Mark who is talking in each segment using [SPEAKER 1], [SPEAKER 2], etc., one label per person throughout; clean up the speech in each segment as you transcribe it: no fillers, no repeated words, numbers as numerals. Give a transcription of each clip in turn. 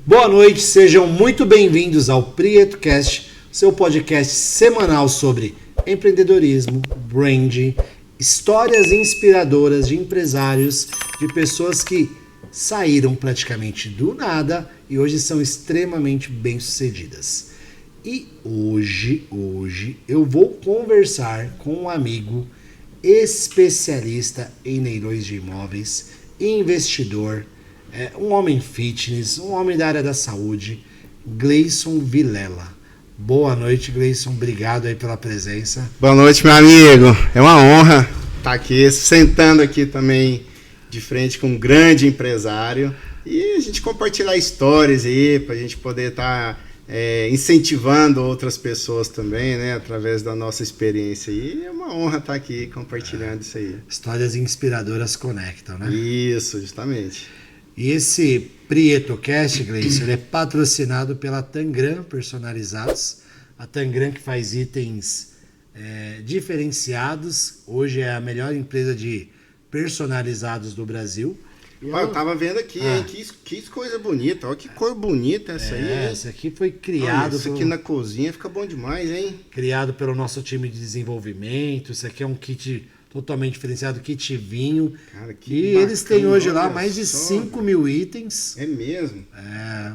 [SPEAKER 1] Boa noite, sejam muito bem-vindos ao PrietoCast, seu podcast semanal sobre empreendedorismo, branding, histórias inspiradoras de empresários, de pessoas que saíram praticamente do nada e hoje são extremamente bem-sucedidas. E hoje eu vou conversar com um amigo especialista em leilões de imóveis, investidor, um homem fitness, um homem da área da saúde, Gleison Vilela. Boa noite, Gleison. Obrigado aí pela presença.
[SPEAKER 2] Boa noite, meu amigo. É uma honra estar aqui, sentando aqui também de frente com um grande empresário e a gente compartilhar histórias aí para a gente poder estar incentivando outras pessoas também, né, através da nossa experiência. E é uma honra estar aqui compartilhando isso aí.
[SPEAKER 1] Histórias inspiradoras conectam, né?
[SPEAKER 2] Isso, justamente.
[SPEAKER 1] E esse PrietoCast, Gleison, ele é patrocinado pela Tangram Personalizados. A Tangram que faz itens diferenciados. Hoje é a melhor empresa de personalizados do Brasil.
[SPEAKER 2] Eu tava vendo aqui, hein? Que coisa bonita. Olha que cor bonita essa aí. Hein?
[SPEAKER 1] Essa aqui foi criado...
[SPEAKER 2] Isso aqui na cozinha fica bom demais, hein?
[SPEAKER 1] Criado pelo nosso time de desenvolvimento. Isso aqui é um kit totalmente diferenciado, kit vinho.
[SPEAKER 2] Cara, que
[SPEAKER 1] e
[SPEAKER 2] bacana,
[SPEAKER 1] eles têm hoje lá mais de 5 mil itens.
[SPEAKER 2] É mesmo?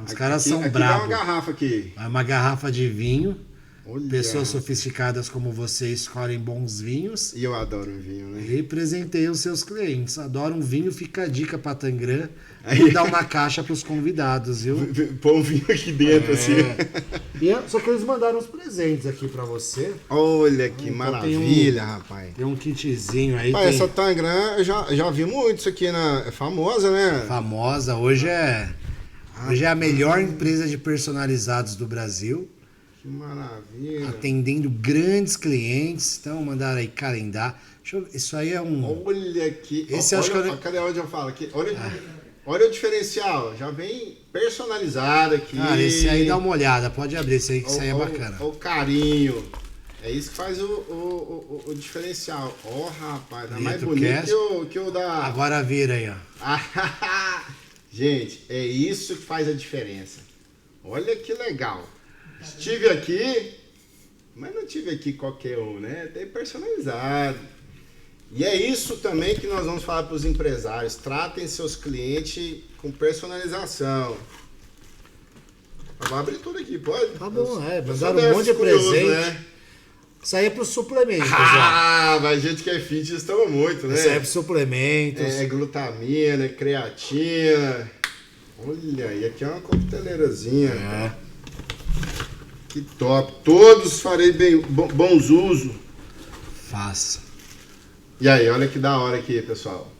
[SPEAKER 1] Os caras são
[SPEAKER 2] aqui
[SPEAKER 1] bravos.
[SPEAKER 2] Dá uma garrafa aqui.
[SPEAKER 1] É uma garrafa de vinho.
[SPEAKER 2] Olha.
[SPEAKER 1] Pessoas sofisticadas como você escolhem bons vinhos.
[SPEAKER 2] E eu adoro um vinho, né?
[SPEAKER 1] E presenteiem os seus clientes. Adoram vinho, fica a dica pra Tangram. Vou dar uma caixa pros convidados, viu?
[SPEAKER 2] Põe um vinho aqui dentro, assim.
[SPEAKER 1] Só que eles mandaram uns presentes aqui pra você.
[SPEAKER 2] Olha que
[SPEAKER 1] então
[SPEAKER 2] rapaz.
[SPEAKER 1] Tem um kitzinho aí.
[SPEAKER 2] Essa Tangram, eu já vi muito isso aqui, é famosa, né?
[SPEAKER 1] Famosa. Hoje é a melhor empresa de personalizados do Brasil.
[SPEAKER 2] Que maravilha.
[SPEAKER 1] Atendendo grandes clientes. Então, mandaram aí calendário. Isso aí é um...
[SPEAKER 2] Olha aqui.
[SPEAKER 1] Esse
[SPEAKER 2] cadê onde eu falo? Aqui. Olha o diferencial. Já vem personalizado aqui.
[SPEAKER 1] Cara, esse aí dá uma olhada. Pode abrir esse aí, que isso aí é bacana.
[SPEAKER 2] Olha o carinho. É isso que faz o diferencial. Rapaz, tá mais bonito que o da...
[SPEAKER 1] Agora vira aí, ó.
[SPEAKER 2] Gente, é isso que faz a diferença. Olha que legal. Estive aqui, mas não tive aqui qualquer um, né? Tem personalizado. E é isso também que nós vamos falar para os empresários. Tratem seus clientes com personalização. Eu vou abrir tudo aqui, pode?
[SPEAKER 1] Tá bom, mandaram um monte de presente. Né? Isso aí é para os suplementos,
[SPEAKER 2] mas a gente que é fitness toma muito, né?
[SPEAKER 1] Isso aí é para suplementos.
[SPEAKER 2] É glutamina, creatina. Olha, e aqui é uma coqueteleirazinha. Que top. Todos farei bons usos.
[SPEAKER 1] Faça.
[SPEAKER 2] E aí, olha que da hora aqui, pessoal.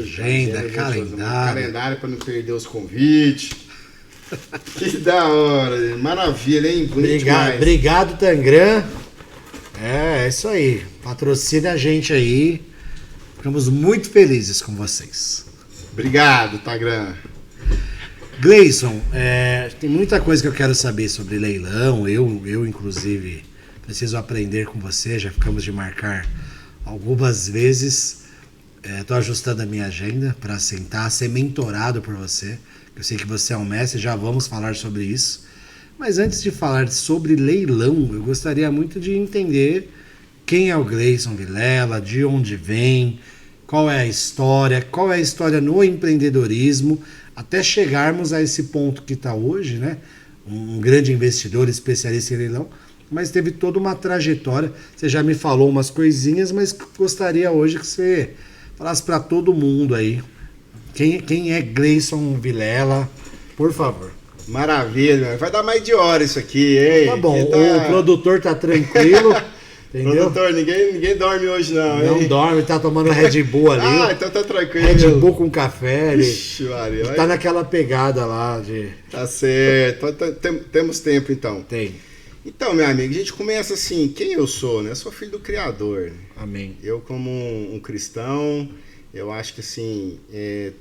[SPEAKER 1] Agenda,
[SPEAKER 2] calendário para não perder os convites. Que da hora. Maravilha, hein?
[SPEAKER 1] Obrigado, Tangram. É isso aí. Patrocina a gente aí. Ficamos muito felizes com vocês.
[SPEAKER 2] Obrigado, Tangram.
[SPEAKER 1] Gleison, tem muita coisa que eu quero saber sobre leilão. Eu inclusive, preciso aprender com você. Já ficamos de marcar algumas vezes. Estou ajustando a minha agenda para sentar, ser mentorado por você. Eu sei que você é um mestre, já vamos falar sobre isso. Mas antes de falar sobre leilão, eu gostaria muito de entender quem é o Gleison Vilela, de onde vem, qual é a história no empreendedorismo, até chegarmos a esse ponto que está hoje, né? Um grande investidor, especialista em leilão, mas teve toda uma trajetória. Você já me falou umas coisinhas, mas gostaria hoje que você falasse para todo mundo aí. Quem é Gleison Vilela, por favor.
[SPEAKER 2] Maravilha, vai dar mais de hora isso aqui, hein?
[SPEAKER 1] Tá bom, o produtor tá tranquilo. Entendeu?
[SPEAKER 2] Produtor, ninguém dorme hoje não, hein?
[SPEAKER 1] Não dorme, tá tomando Red Bull ali.
[SPEAKER 2] Então tá tranquilo.
[SPEAKER 1] Red Bull com café.
[SPEAKER 2] Ixi, Maria,
[SPEAKER 1] tá naquela pegada lá de...
[SPEAKER 2] Tá certo. Temos tempo então.
[SPEAKER 1] Tem.
[SPEAKER 2] Então, meu amigo, a gente começa assim, quem eu sou, né? Eu sou filho do Criador. Né?
[SPEAKER 1] Amém.
[SPEAKER 2] Eu como um cristão, eu acho que assim,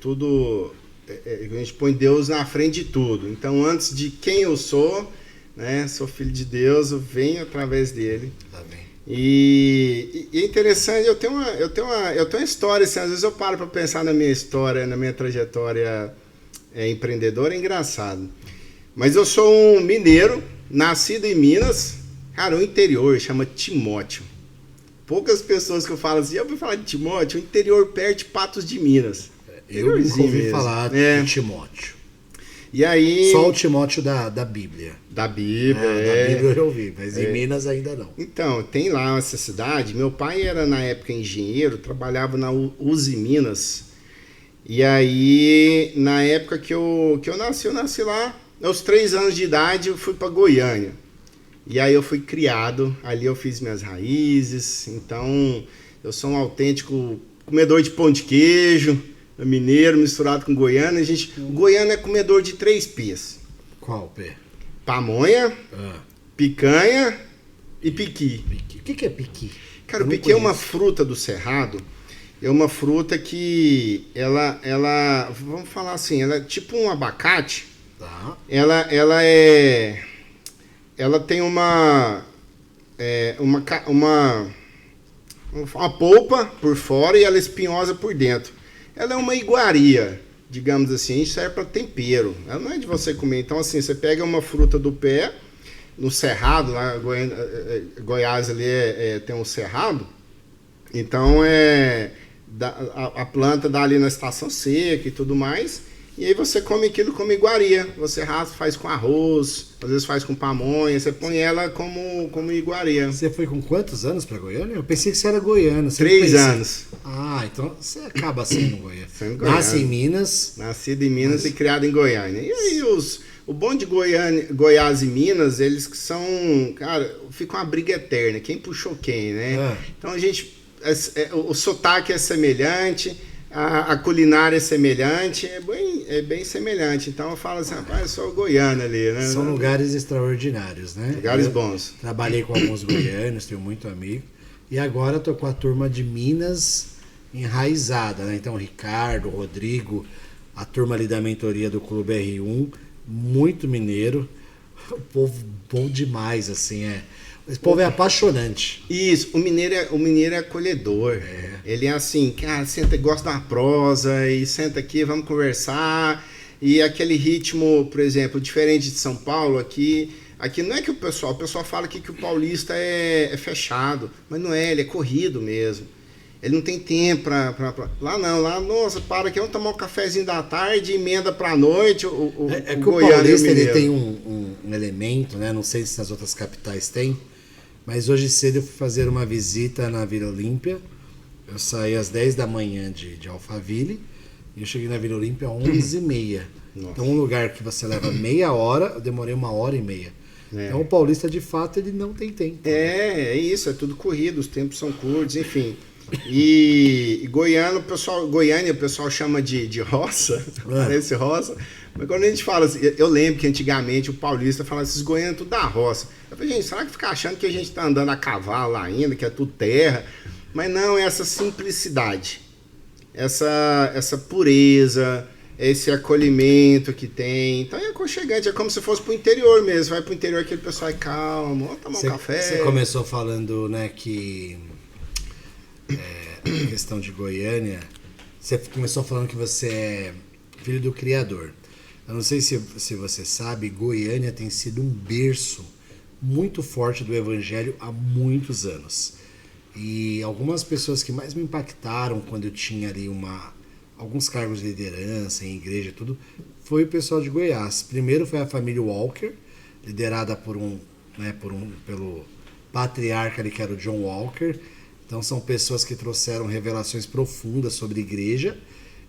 [SPEAKER 2] tudo... a gente põe Deus na frente de tudo. Então, antes de quem eu sou, né? Sou filho de Deus, eu venho através dele.
[SPEAKER 1] Amém.
[SPEAKER 2] E é interessante, eu tenho uma história, assim, às vezes eu paro para pensar na minha história, na minha trajetória empreendedor, é engraçado. Mas eu sou um mineiro, nascido em Minas, cara, o interior chama Timóteo. Poucas pessoas que eu falo assim, eu vou falar de Timóteo, o interior perto de Patos de Minas.
[SPEAKER 1] Eu nunca ouvi
[SPEAKER 2] mesmo.
[SPEAKER 1] falar de Timóteo.
[SPEAKER 2] E aí...
[SPEAKER 1] Só o Timóteo da Bíblia.
[SPEAKER 2] Da Bíblia,
[SPEAKER 1] Da Bíblia eu ouvi, mas em Minas ainda não.
[SPEAKER 2] Então, tem lá essa cidade. Meu pai era, na época, engenheiro, trabalhava na Uzi Minas. E aí, na época que eu nasci lá. Aos 3 anos de idade, eu fui para Goiânia. E aí eu fui criado, ali eu fiz minhas raízes. Então, eu sou um autêntico comedor de pão de queijo, mineiro misturado com goiano. Goiano é comedor de 3 P's.
[SPEAKER 1] Qual P?
[SPEAKER 2] Pamonha, picanha e piqui.
[SPEAKER 1] O que é piqui?
[SPEAKER 2] Cara, o piqui é uma fruta do cerrado. É uma fruta que ela, vamos falar assim, ela é tipo um abacate.
[SPEAKER 1] Tá.
[SPEAKER 2] Ela tem uma polpa por fora e ela é espinhosa por dentro. Ela é uma iguaria, digamos assim, serve para tempero. Ela não é de você comer. Então, assim, você pega uma fruta do pé, no cerrado, lá, Goiás ali tem um cerrado, então a planta dá ali na estação seca e tudo mais. E aí você come aquilo como iguaria. Você raspa, faz com arroz, às vezes faz com pamonha, você põe ela como iguaria.
[SPEAKER 1] Você foi com quantos anos para Goiânia? Eu pensei que você era goiano.
[SPEAKER 2] 3 anos.
[SPEAKER 1] Ah, então você acaba sendo goiano.
[SPEAKER 2] Nasce
[SPEAKER 1] em Minas.
[SPEAKER 2] Nascido em Minas e criado em Goiânia. E aí o bom de Goiás e Minas, eles que são, cara, fica uma briga eterna. Quem puxou quem, né? Então o sotaque é semelhante. A culinária é semelhante, é bem semelhante. Então eu falo assim, rapaz, eu sou goiano ali, né?
[SPEAKER 1] São lugares extraordinários, né?
[SPEAKER 2] Lugares bons.
[SPEAKER 1] Trabalhei com alguns goianos, tenho muito amigo. E agora estou com a turma de Minas enraizada, né? Então, Ricardo, Rodrigo, a turma ali da mentoria do Clube R1, muito mineiro. O povo bom demais, assim, Esse povo é apaixonante.
[SPEAKER 2] Isso, o mineiro é acolhedor. Ele é assim, cara, senta e gosta da prosa, e senta aqui, vamos conversar. E aquele ritmo, por exemplo, diferente de São Paulo, aqui não é que o pessoal fala aqui que o paulista é fechado, mas não é, ele é corrido mesmo. Ele não tem tempo pra... Lá não, lá, nossa, para aqui, vamos tomar um cafezinho da tarde, emenda pra noite, o
[SPEAKER 1] que o paulista ele tem um elemento, né? Não sei se nas outras capitais tem, mas hoje cedo eu fui fazer uma visita na Vila Olímpia. Eu saí às 10 da manhã de Alphaville e eu cheguei na Vila Olímpia às 11h30. Então um lugar que você leva meia hora, eu demorei 1h30. Então o paulista, de fato, ele não tem tempo.
[SPEAKER 2] É isso, é tudo corrido, os tempos são curtos, enfim. E Goiânia o pessoal chama de roça, parece roça. Mas quando a gente fala assim, eu lembro que antigamente o paulista falava esses goianos tudo da roça. Eu falei, gente, será que fica achando que a gente tá andando a cavalo lá ainda, que é tudo terra? Mas não, é essa simplicidade, essa pureza, esse acolhimento que tem. Então é aconchegante, é como se fosse pro interior mesmo. Vai pro interior, aquele pessoal é calmo, vamos tomar um café.
[SPEAKER 1] Você começou falando, né, que a questão de Goiânia, você começou falando que você é filho do criador. Eu não sei se você sabe, Goiânia tem sido um berço muito forte do evangelho há muitos anos. E algumas pessoas que mais me impactaram quando eu tinha ali alguns cargos de liderança em igreja e tudo, foi o pessoal de Goiás. Primeiro foi a família Walker, liderada pelo patriarca ali, que era o John Walker. Então são pessoas que trouxeram revelações profundas sobre igreja.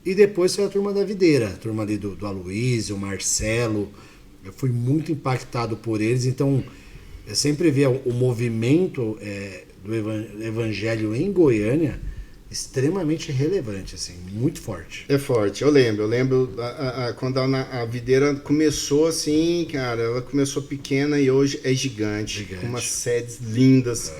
[SPEAKER 1] E depois foi a turma da videira, a turma ali do Aloysio, o Marcelo. Eu fui muito impactado por eles. Então eu sempre via o movimento do evangelho em Goiânia extremamente relevante, assim, muito forte.
[SPEAKER 2] É forte, eu lembro quando a videira começou assim, cara, ela começou pequena e hoje é gigante. Com umas sedes lindas.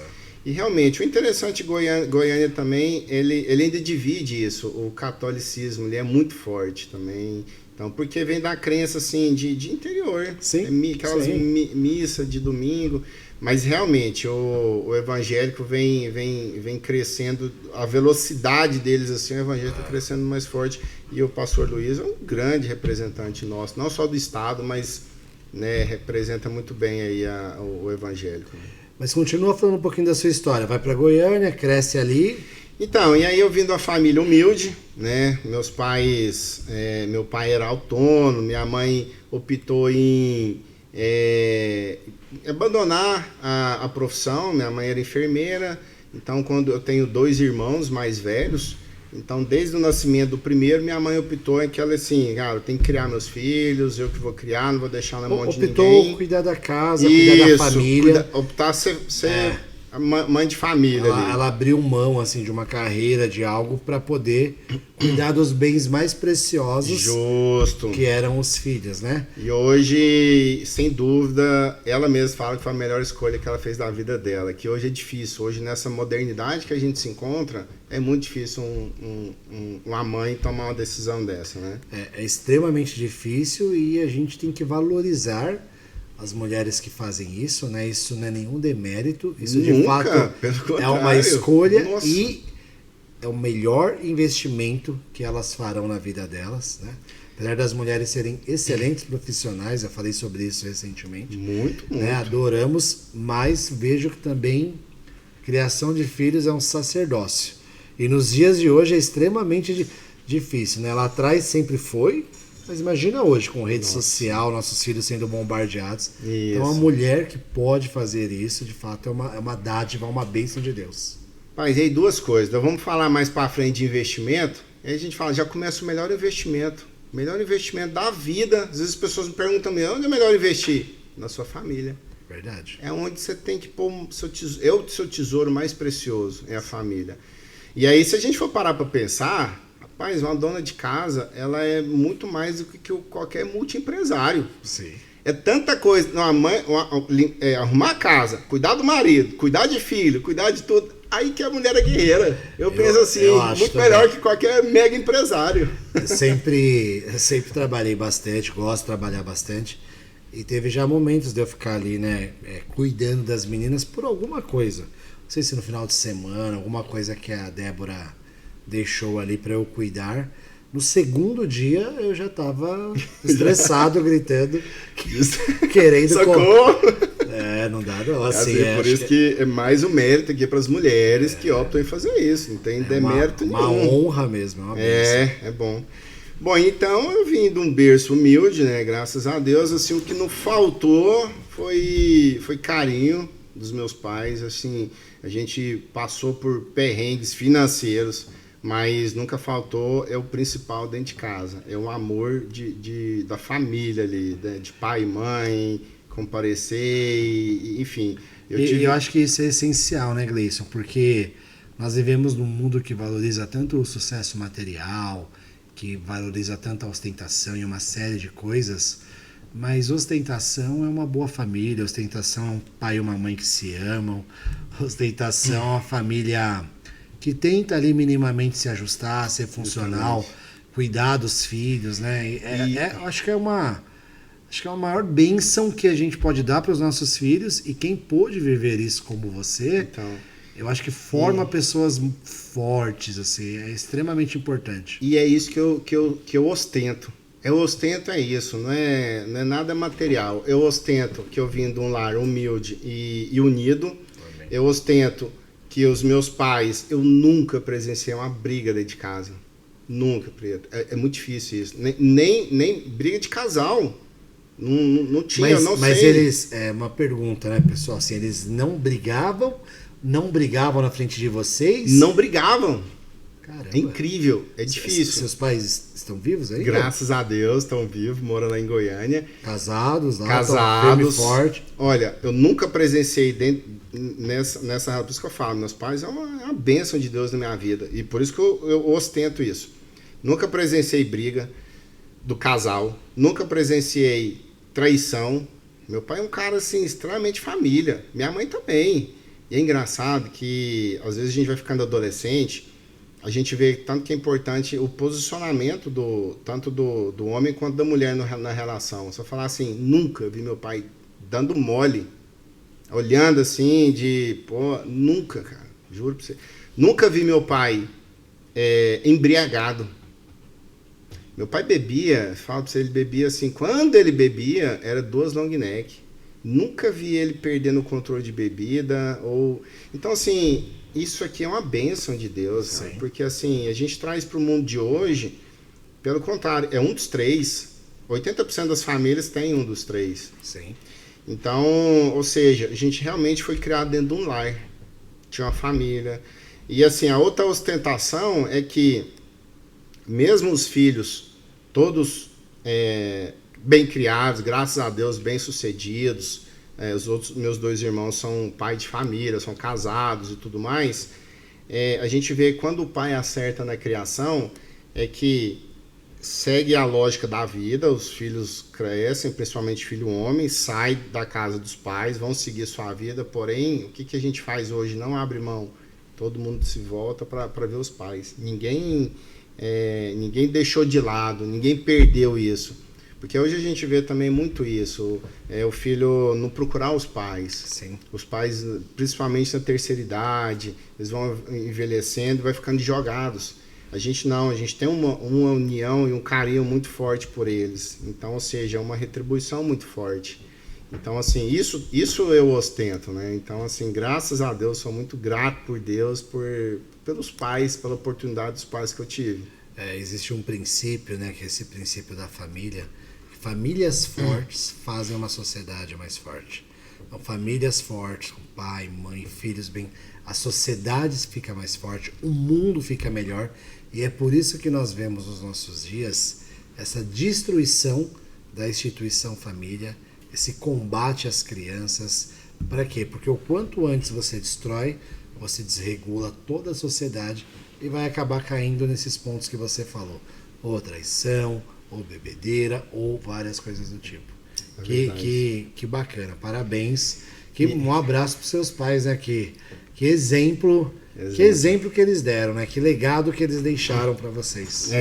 [SPEAKER 2] E realmente, o interessante de Goiânia também, ele ainda divide isso, o catolicismo, ele é muito forte também. Então, porque vem da crença assim de interior,
[SPEAKER 1] sim,
[SPEAKER 2] aquelas missa de domingo, Mas realmente o evangélico vem crescendo, a velocidade deles assim, o evangélico está crescendo mais forte, e o pastor Luiz é um grande representante nosso, não só do estado, mas, né, representa muito bem aí o evangélico.
[SPEAKER 1] Mas continua falando um pouquinho da sua história. Vai para Goiânia, cresce ali.
[SPEAKER 2] Então, e aí eu vim de uma família humilde, né? Meu pai era autônomo, minha mãe optou em abandonar a profissão. Minha mãe era enfermeira, então quando eu tenho 2 irmãos mais velhos, então desde o nascimento do primeiro, minha mãe optou em que ela assim, cara, eu tenho que criar meus filhos, eu que vou criar, não vou deixar na mão de ninguém.
[SPEAKER 1] Optou cuidar da casa, cuidar da família.
[SPEAKER 2] Optar ser a mãe de família.
[SPEAKER 1] Ela abriu mão assim de uma carreira, de algo, para poder cuidar dos bens mais preciosos.
[SPEAKER 2] Justo.
[SPEAKER 1] Que eram os filhos, né?
[SPEAKER 2] E hoje, sem dúvida, ela mesma fala que foi a melhor escolha que ela fez da vida dela. Que hoje é difícil. Hoje, nessa modernidade que a gente se encontra, é muito difícil uma mãe tomar uma decisão dessa, né?
[SPEAKER 1] É extremamente difícil, e a gente tem que valorizar as mulheres que fazem isso, né? Isso não é nenhum demérito, isso de fato é uma escolha.
[SPEAKER 2] Nossa.
[SPEAKER 1] E é o melhor investimento que elas farão na vida delas, né? Apesar das mulheres serem excelentes profissionais, eu falei sobre isso recentemente.
[SPEAKER 2] Muito.
[SPEAKER 1] Né? Adoramos, mas vejo que também criação de filhos é um sacerdócio. E nos dias de hoje é extremamente difícil, né? Lá atrás sempre foi, mas imagina hoje, com rede social, nossos filhos sendo bombardeados.
[SPEAKER 2] Isso.
[SPEAKER 1] Então, uma mulher que pode fazer isso, de fato, é uma dádiva, uma bênção de Deus.
[SPEAKER 2] Mas aí 2 coisas. Então, vamos falar mais para frente de investimento. Aí a gente fala, já começa o melhor investimento. O melhor investimento da vida. Às vezes as pessoas me perguntam, onde é melhor investir? Na sua família.
[SPEAKER 1] Verdade.
[SPEAKER 2] É onde você tem que pôr o seu tesouro mais precioso, é a família. E aí, se a gente for parar para pensar... Rapaz, uma dona de casa, ela é muito mais do que qualquer multiempresário.
[SPEAKER 1] Sim.
[SPEAKER 2] É tanta coisa. Arrumar a casa, cuidar do marido, cuidar de filho, cuidar de tudo. Aí que a mulher é guerreira. Eu penso assim, muito melhor que qualquer mega empresário.
[SPEAKER 1] Eu sempre trabalhei bastante, gosto de trabalhar bastante. E teve já momentos de eu ficar ali, né, cuidando das meninas por alguma coisa. Não sei se no final de semana, alguma coisa que a Débora deixou ali para eu cuidar. No segundo dia eu já estava estressado, gritando, querendo
[SPEAKER 2] socorro.
[SPEAKER 1] Não dá não. Assim,
[SPEAKER 2] por isso que é mais um mérito aqui para as mulheres que optam em fazer isso. Não tem demérito nenhum.
[SPEAKER 1] Uma honra mesmo. Uma
[SPEAKER 2] é bom. Bom, então eu vim de um berço humilde, né? Graças a Deus. Assim, o que não faltou foi carinho dos meus pais. Assim, a gente passou por perrengues financeiros, mas nunca faltou, é o principal dentro de casa, é o amor da família ali, de pai e mãe, comparecer, enfim.
[SPEAKER 1] Eu acho que isso é essencial, né, Gleison? Porque nós vivemos num mundo que valoriza tanto o sucesso material, que valoriza tanto a ostentação e uma série de coisas, mas ostentação é uma boa família, ostentação é um pai e uma mãe que se amam, ostentação é uma família que tenta ali minimamente se ajustar, ser funcional, cuidar dos filhos, né? Acho que é a maior bênção que a gente pode dar para os nossos filhos, e quem pôde viver isso como você, então, eu acho que forma pessoas fortes, assim, é extremamente importante.
[SPEAKER 2] E é isso que eu ostento. Eu ostento é isso, não é nada material. Eu ostento que eu vim de um lar humilde e unido. Amém. Eu ostento que os meus pais, eu nunca presenciei uma briga dentro de casa. Nunca, Preto. É muito difícil isso. Nem briga de casal. Não tinha, eu não sei.
[SPEAKER 1] Mas eles, uma pergunta, né, pessoal? Assim, eles não brigavam na frente de vocês?
[SPEAKER 2] Não brigavam.
[SPEAKER 1] Caramba.
[SPEAKER 2] É incrível, é difícil.
[SPEAKER 1] Seus pais estão vivos aí?
[SPEAKER 2] Graças a Deus, estão vivos, moram lá em Goiânia.
[SPEAKER 1] Casados lá,
[SPEAKER 2] casados.
[SPEAKER 1] Forte.
[SPEAKER 2] Olha, eu nunca presenciei nessa... Por isso que eu falo, meus pais é uma bênção de Deus na minha vida. E por isso que eu ostento isso. Nunca presenciei briga do casal. Nunca presenciei traição. Meu pai é um cara, assim, extremamente família. Minha mãe também. E é engraçado que, às vezes, a gente vai ficando adolescente, a gente vê tanto que é importante o posicionamento tanto do homem quanto da mulher na relação. Se eu falar assim, nunca vi meu pai dando mole olhando assim, pô, nunca, cara, juro pra você. Nunca vi meu pai embriagado. Meu pai bebia, falo pra você, ele bebia assim, quando ele bebia, era 2 long neck. Nunca vi ele perdendo o controle de bebida, Então, assim, isso aqui é uma bênção de Deus, cara, porque, assim, a gente traz pro mundo de hoje, pelo contrário, é um dos 3. 80% das famílias tem um dos 3.
[SPEAKER 1] Sim.
[SPEAKER 2] Então, ou seja, a gente realmente foi criado dentro de um lar. Tinha uma família. E assim, a outra ostentação é que, mesmo os filhos, todos bem criados, graças a Deus, bem sucedidos, meus 2 irmãos são pai de família, são casados e tudo mais, a gente vê que quando o pai acerta na criação, é que segue a lógica da vida, os filhos crescem, principalmente filho homem, sai da casa dos pais, vão seguir sua vida, porém, o que a gente faz hoje? Não abre mão. Todo mundo se volta para ver os pais. Ninguém deixou de lado, ninguém perdeu isso. Porque hoje a gente vê também muito isso, o filho não procurar os pais.
[SPEAKER 1] Sim.
[SPEAKER 2] Os pais, principalmente na terceira idade, eles vão envelhecendo e vai ficando jogados. A gente não, a gente tem uma união e um carinho muito forte por eles. Então, ou seja, é uma retribuição muito forte. Então, assim, isso eu ostento, né? Então, assim, graças a Deus, sou muito grato por Deus, pelos pais, pela oportunidade dos pais que eu tive.
[SPEAKER 1] Existe um princípio, né, que é esse princípio da família. Famílias fortes fazem uma sociedade mais forte. Então, famílias fortes, com pai, mãe, filhos bem, a sociedade fica mais forte, o mundo fica melhor. E é por isso que nós vemos nos nossos dias essa destruição da instituição família, esse combate às crianças. Para quê? Porque o quanto antes você destrói, você desregula toda a sociedade e vai acabar caindo nesses pontos que você falou. Ou traição, ou bebedeira, ou várias coisas do tipo. Que bacana, parabéns. Um abraço para os seus pais, né? Que exemplo que eles deram, né? Que legado que eles deixaram para vocês.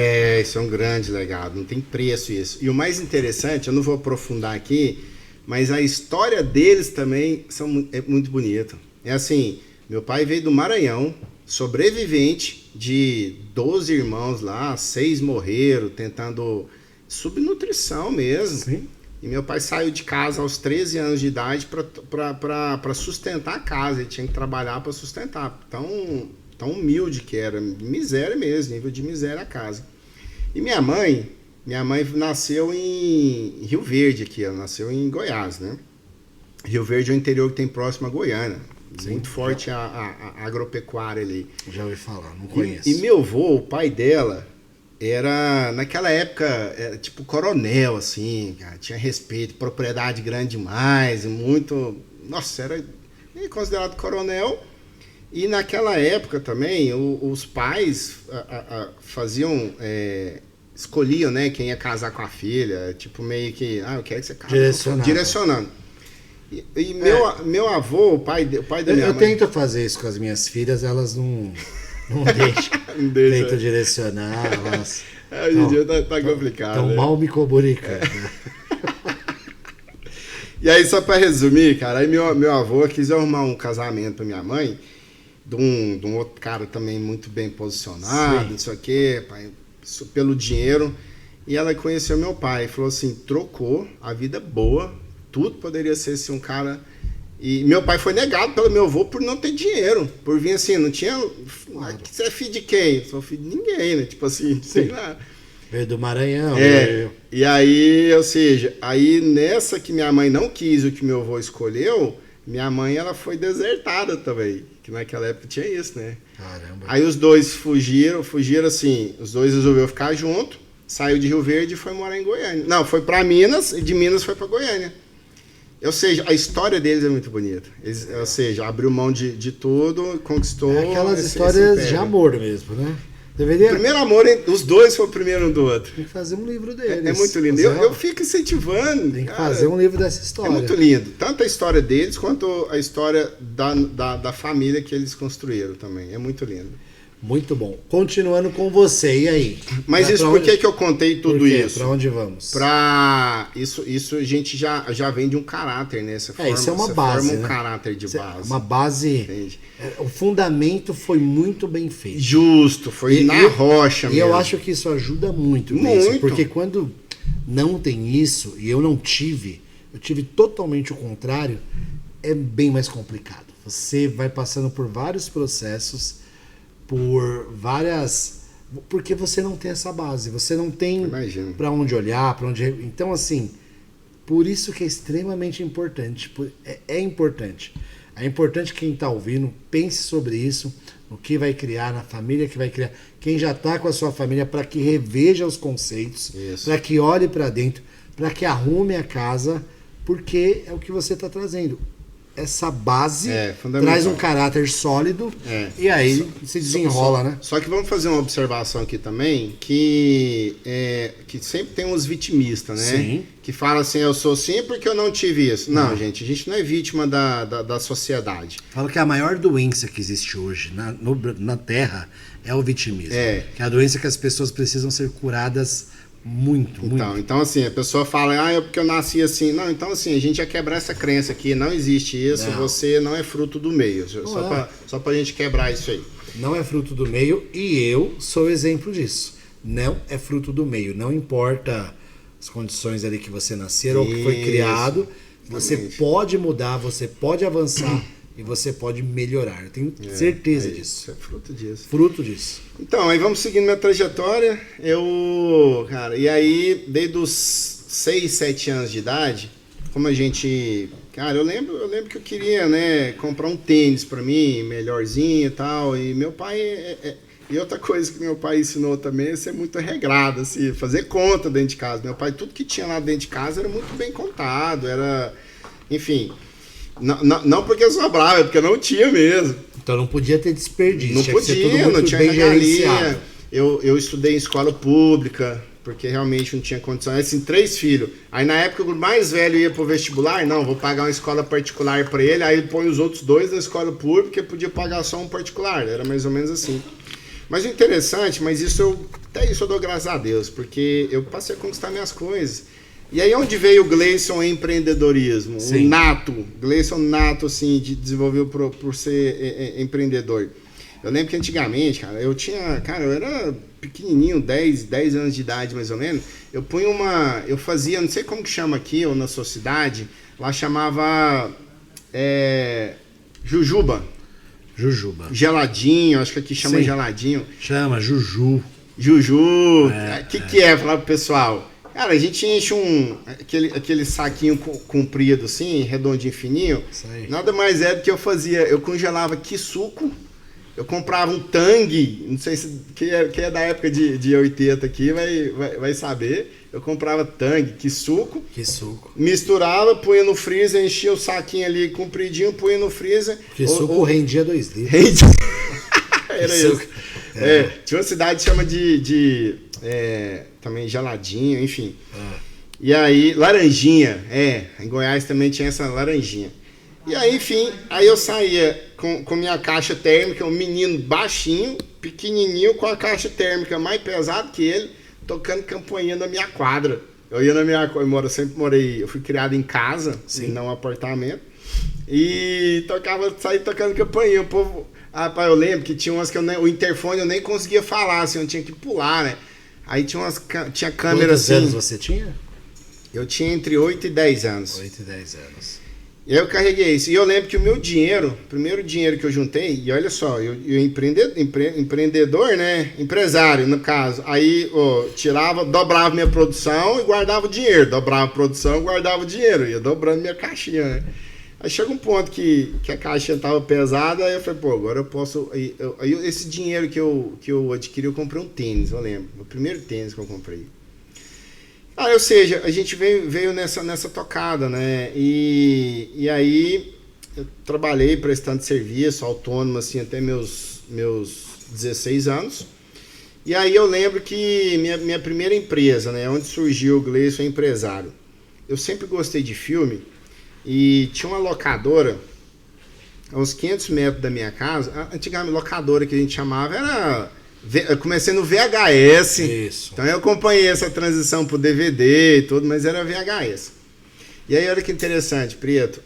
[SPEAKER 2] Isso é um grande legado, não tem preço isso. E o mais interessante, eu não vou aprofundar aqui, mas a história deles também é muito bonita. É assim, meu pai veio do Maranhão, sobrevivente de 12 irmãos lá, 6 morreram, tentando subnutrição mesmo.
[SPEAKER 1] Sim.
[SPEAKER 2] E meu pai saiu de casa aos 13 anos de idade para sustentar a casa. Ele tinha que trabalhar para sustentar. Tão humilde que era. Miséria mesmo, nível de miséria a casa. E minha mãe nasceu em Rio Verde aqui. Ela nasceu em Goiás, né? Rio Verde é o interior que tem próximo a Goiânia. Sim, muito forte a agropecuária ali.
[SPEAKER 1] Já ouvi falar, não conheço.
[SPEAKER 2] E meu avô, o pai dela, era, naquela época, era tipo coronel, assim, cara, tinha respeito, propriedade grande demais, muito... Nossa, era considerado coronel. E naquela época também, os pais faziam... escolhiam, né, quem ia casar com a filha, tipo meio que... eu quero que você case. Direcionando. E meu avô, o pai da minha mãe...
[SPEAKER 1] Eu tento fazer isso com as minhas filhas, elas não deixam.
[SPEAKER 2] Não deixa.
[SPEAKER 1] Tento direcionar, elas...
[SPEAKER 2] Hoje em dia tá complicado.
[SPEAKER 1] Tão mal me comunicando.
[SPEAKER 2] E aí, só pra resumir, cara, aí meu avô quis arrumar um casamento pra minha mãe, de um outro cara também muito bem posicionado, isso aqui, pai, pelo dinheiro. E ela conheceu meu pai e falou assim, trocou a vida boa, tudo poderia ser assim, um cara... E meu pai foi negado pelo meu avô por não ter dinheiro, por vir assim, não tinha... Você é filho de quem? Sou filho de ninguém, né? Tipo assim, sei lá.
[SPEAKER 1] Veio do Maranhão.
[SPEAKER 2] E aí, ou seja, aí nessa que minha mãe não quis o que meu avô escolheu, minha mãe ela foi desertada também, que naquela época tinha isso, né?
[SPEAKER 1] Caramba.
[SPEAKER 2] Aí os dois fugiram assim, os dois resolveram ficar junto, saiu de Rio Verde e foi morar em Goiânia. Não, foi para Minas e de Minas foi para Goiânia. Ou seja, a história deles é muito bonita. Ou seja, abriu mão de tudo, conquistou...
[SPEAKER 1] Aquelas histórias de amor mesmo, né? Deveria...
[SPEAKER 2] O primeiro amor, os dois foi o primeiro um do outro.
[SPEAKER 1] Tem que fazer um livro deles.
[SPEAKER 2] É muito lindo. Eu fico incentivando.
[SPEAKER 1] Tem que fazer um livro dessa história.
[SPEAKER 2] É muito lindo. Tanto a história deles, quanto a história da família que eles construíram também. É muito lindo.
[SPEAKER 1] Muito bom. Continuando com você, e aí?
[SPEAKER 2] Mas isso, por que eu contei tudo isso?
[SPEAKER 1] Pra onde vamos?
[SPEAKER 2] Isso a gente já vem de um caráter, né? Você
[SPEAKER 1] isso é uma base,
[SPEAKER 2] forma um
[SPEAKER 1] né?
[SPEAKER 2] caráter de base.
[SPEAKER 1] Uma base...
[SPEAKER 2] Entende?
[SPEAKER 1] O fundamento foi muito bem feito.
[SPEAKER 2] Justo, foi na rocha mesmo.
[SPEAKER 1] E eu acho que isso ajuda muito. Porque quando não tem isso, e eu não tive, eu tive totalmente o contrário, é bem mais complicado. Você vai passando por vários processos, porque você não tem essa base, você não tem para onde olhar, para onde... Então, assim, por isso que é extremamente importante. É importante. É importante que quem está ouvindo pense sobre isso, no que vai criar, na família que vai criar. Quem já está com a sua família, para que reveja os conceitos, para que olhe para dentro, para que arrume a casa, porque é o que você está trazendo. Essa base traz um caráter sólido e aí se desenrola, né?
[SPEAKER 2] Só que vamos fazer uma observação aqui também, que sempre tem uns vitimistas, né?
[SPEAKER 1] Sim.
[SPEAKER 2] Que falam assim, eu sou assim porque eu não tive isso. Não, gente, a gente não é vítima da sociedade.
[SPEAKER 1] Falo que a maior doença que existe hoje na Terra é o vitimismo. Que é a doença que as pessoas precisam ser curadas muito.
[SPEAKER 2] Então, assim, a pessoa fala, é porque eu nasci assim. Não, então, assim, a gente ia quebrar essa crença aqui. Não existe isso, você não é fruto do meio. Só pra gente quebrar isso aí.
[SPEAKER 1] Não é fruto do meio e eu sou exemplo disso. Não é fruto do meio. Não importa as condições ali que você nasceu ou que foi criado. Você pode mudar, você pode avançar. E você pode melhorar. Eu tenho certeza disso.
[SPEAKER 2] É fruto disso.
[SPEAKER 1] Fruto disso.
[SPEAKER 2] Então, aí vamos seguindo minha trajetória. E aí, desde os 6, 7 anos de idade, como a gente... Cara, eu lembro que eu queria, né, comprar um tênis pra mim, melhorzinho e tal. E meu pai... E outra coisa que meu pai ensinou também é ser muito regrado, assim, fazer conta dentro de casa. Meu pai, tudo que tinha lá dentro de casa era muito bem contado, era... Enfim... Não porque sobrava, é porque não tinha mesmo.
[SPEAKER 1] Então não podia ter desperdício.
[SPEAKER 2] Não tinha regalia. Eu estudei em escola pública, porque realmente não tinha condição. Assim, 3 filhos. Aí na época o mais velho ia pro vestibular, não, vou pagar uma escola particular para ele, aí põe os outros 2 na escola pública e podia pagar só um particular. Era mais ou menos assim. Mas o interessante, até isso eu dou graças a Deus, porque eu passei a conquistar minhas coisas. E aí onde veio o Gleison empreendedorismo?
[SPEAKER 1] Sim.
[SPEAKER 2] O nato, Gleison nato, assim, desenvolveu por ser empreendedor. Eu lembro que antigamente, cara, eu era pequenininho, 10 anos de idade mais ou menos, eu fazia, não sei como que chama aqui, ou na sua cidade, lá chamava jujuba. Geladinho, acho que aqui chama geladinho.
[SPEAKER 1] Chama, juju.
[SPEAKER 2] Que é? Falar pro pessoal. Cara, a gente enche aquele saquinho comprido assim, redondinho, fininho. Nada mais é do que eu fazia. Eu congelava suco. Eu comprava um Tang, não sei se quem é da época de 80 aqui vai saber. Eu comprava Tang, suco. Misturava, punha no freezer, enchia o saquinho ali compridinho, punha no freezer.
[SPEAKER 1] Suco rendia 2 litros.
[SPEAKER 2] Era isso. Tinha uma cidade que chama também geladinho, enfim. E aí, laranjinha. Em Goiás também tinha essa laranjinha. E aí, enfim, eu saía com minha caixa térmica, um menino baixinho, pequenininho, com a caixa térmica mais pesada que ele, tocando campainha na minha quadra. Eu ia na minha... Eu fui criado em casa, e não apartamento. E saía tocando campainha. O povo... Rapaz, eu lembro que tinha umas que o interfone eu nem conseguia falar, assim, eu tinha que pular, né? Aí tinha câmera assim...
[SPEAKER 1] Quantos anos você tinha?
[SPEAKER 2] Eu tinha entre 8 e 10 anos.
[SPEAKER 1] 8 e 10 anos.
[SPEAKER 2] E aí eu carreguei isso. E eu lembro que o meu dinheiro, o primeiro dinheiro que eu juntei, e olha só, eu empreendedor, né? Empresário, no caso. Aí, dobrava minha produção e guardava o dinheiro. Dobrava a produção e guardava o dinheiro. Ia dobrando minha caixinha, né? Aí chega um ponto que a caixinha estava pesada, aí eu falei, agora eu posso... Aí esse dinheiro que eu adquiri, eu comprei um tênis, eu lembro. O primeiro tênis que eu comprei. Ou seja, a gente veio nessa tocada, né? E aí eu trabalhei prestando serviço, autônomo, assim, até meus 16 anos. E aí eu lembro que minha primeira empresa, né? Onde surgiu o Gleison empresário. Eu sempre gostei de filme. E tinha uma locadora a uns 500 metros da minha casa, antigamente locadora que a gente chamava era... Eu comecei no VHS,
[SPEAKER 1] Isso.
[SPEAKER 2] Então eu acompanhei essa transição pro DVD e tudo, mas era VHS. E aí olha que interessante, Prieto.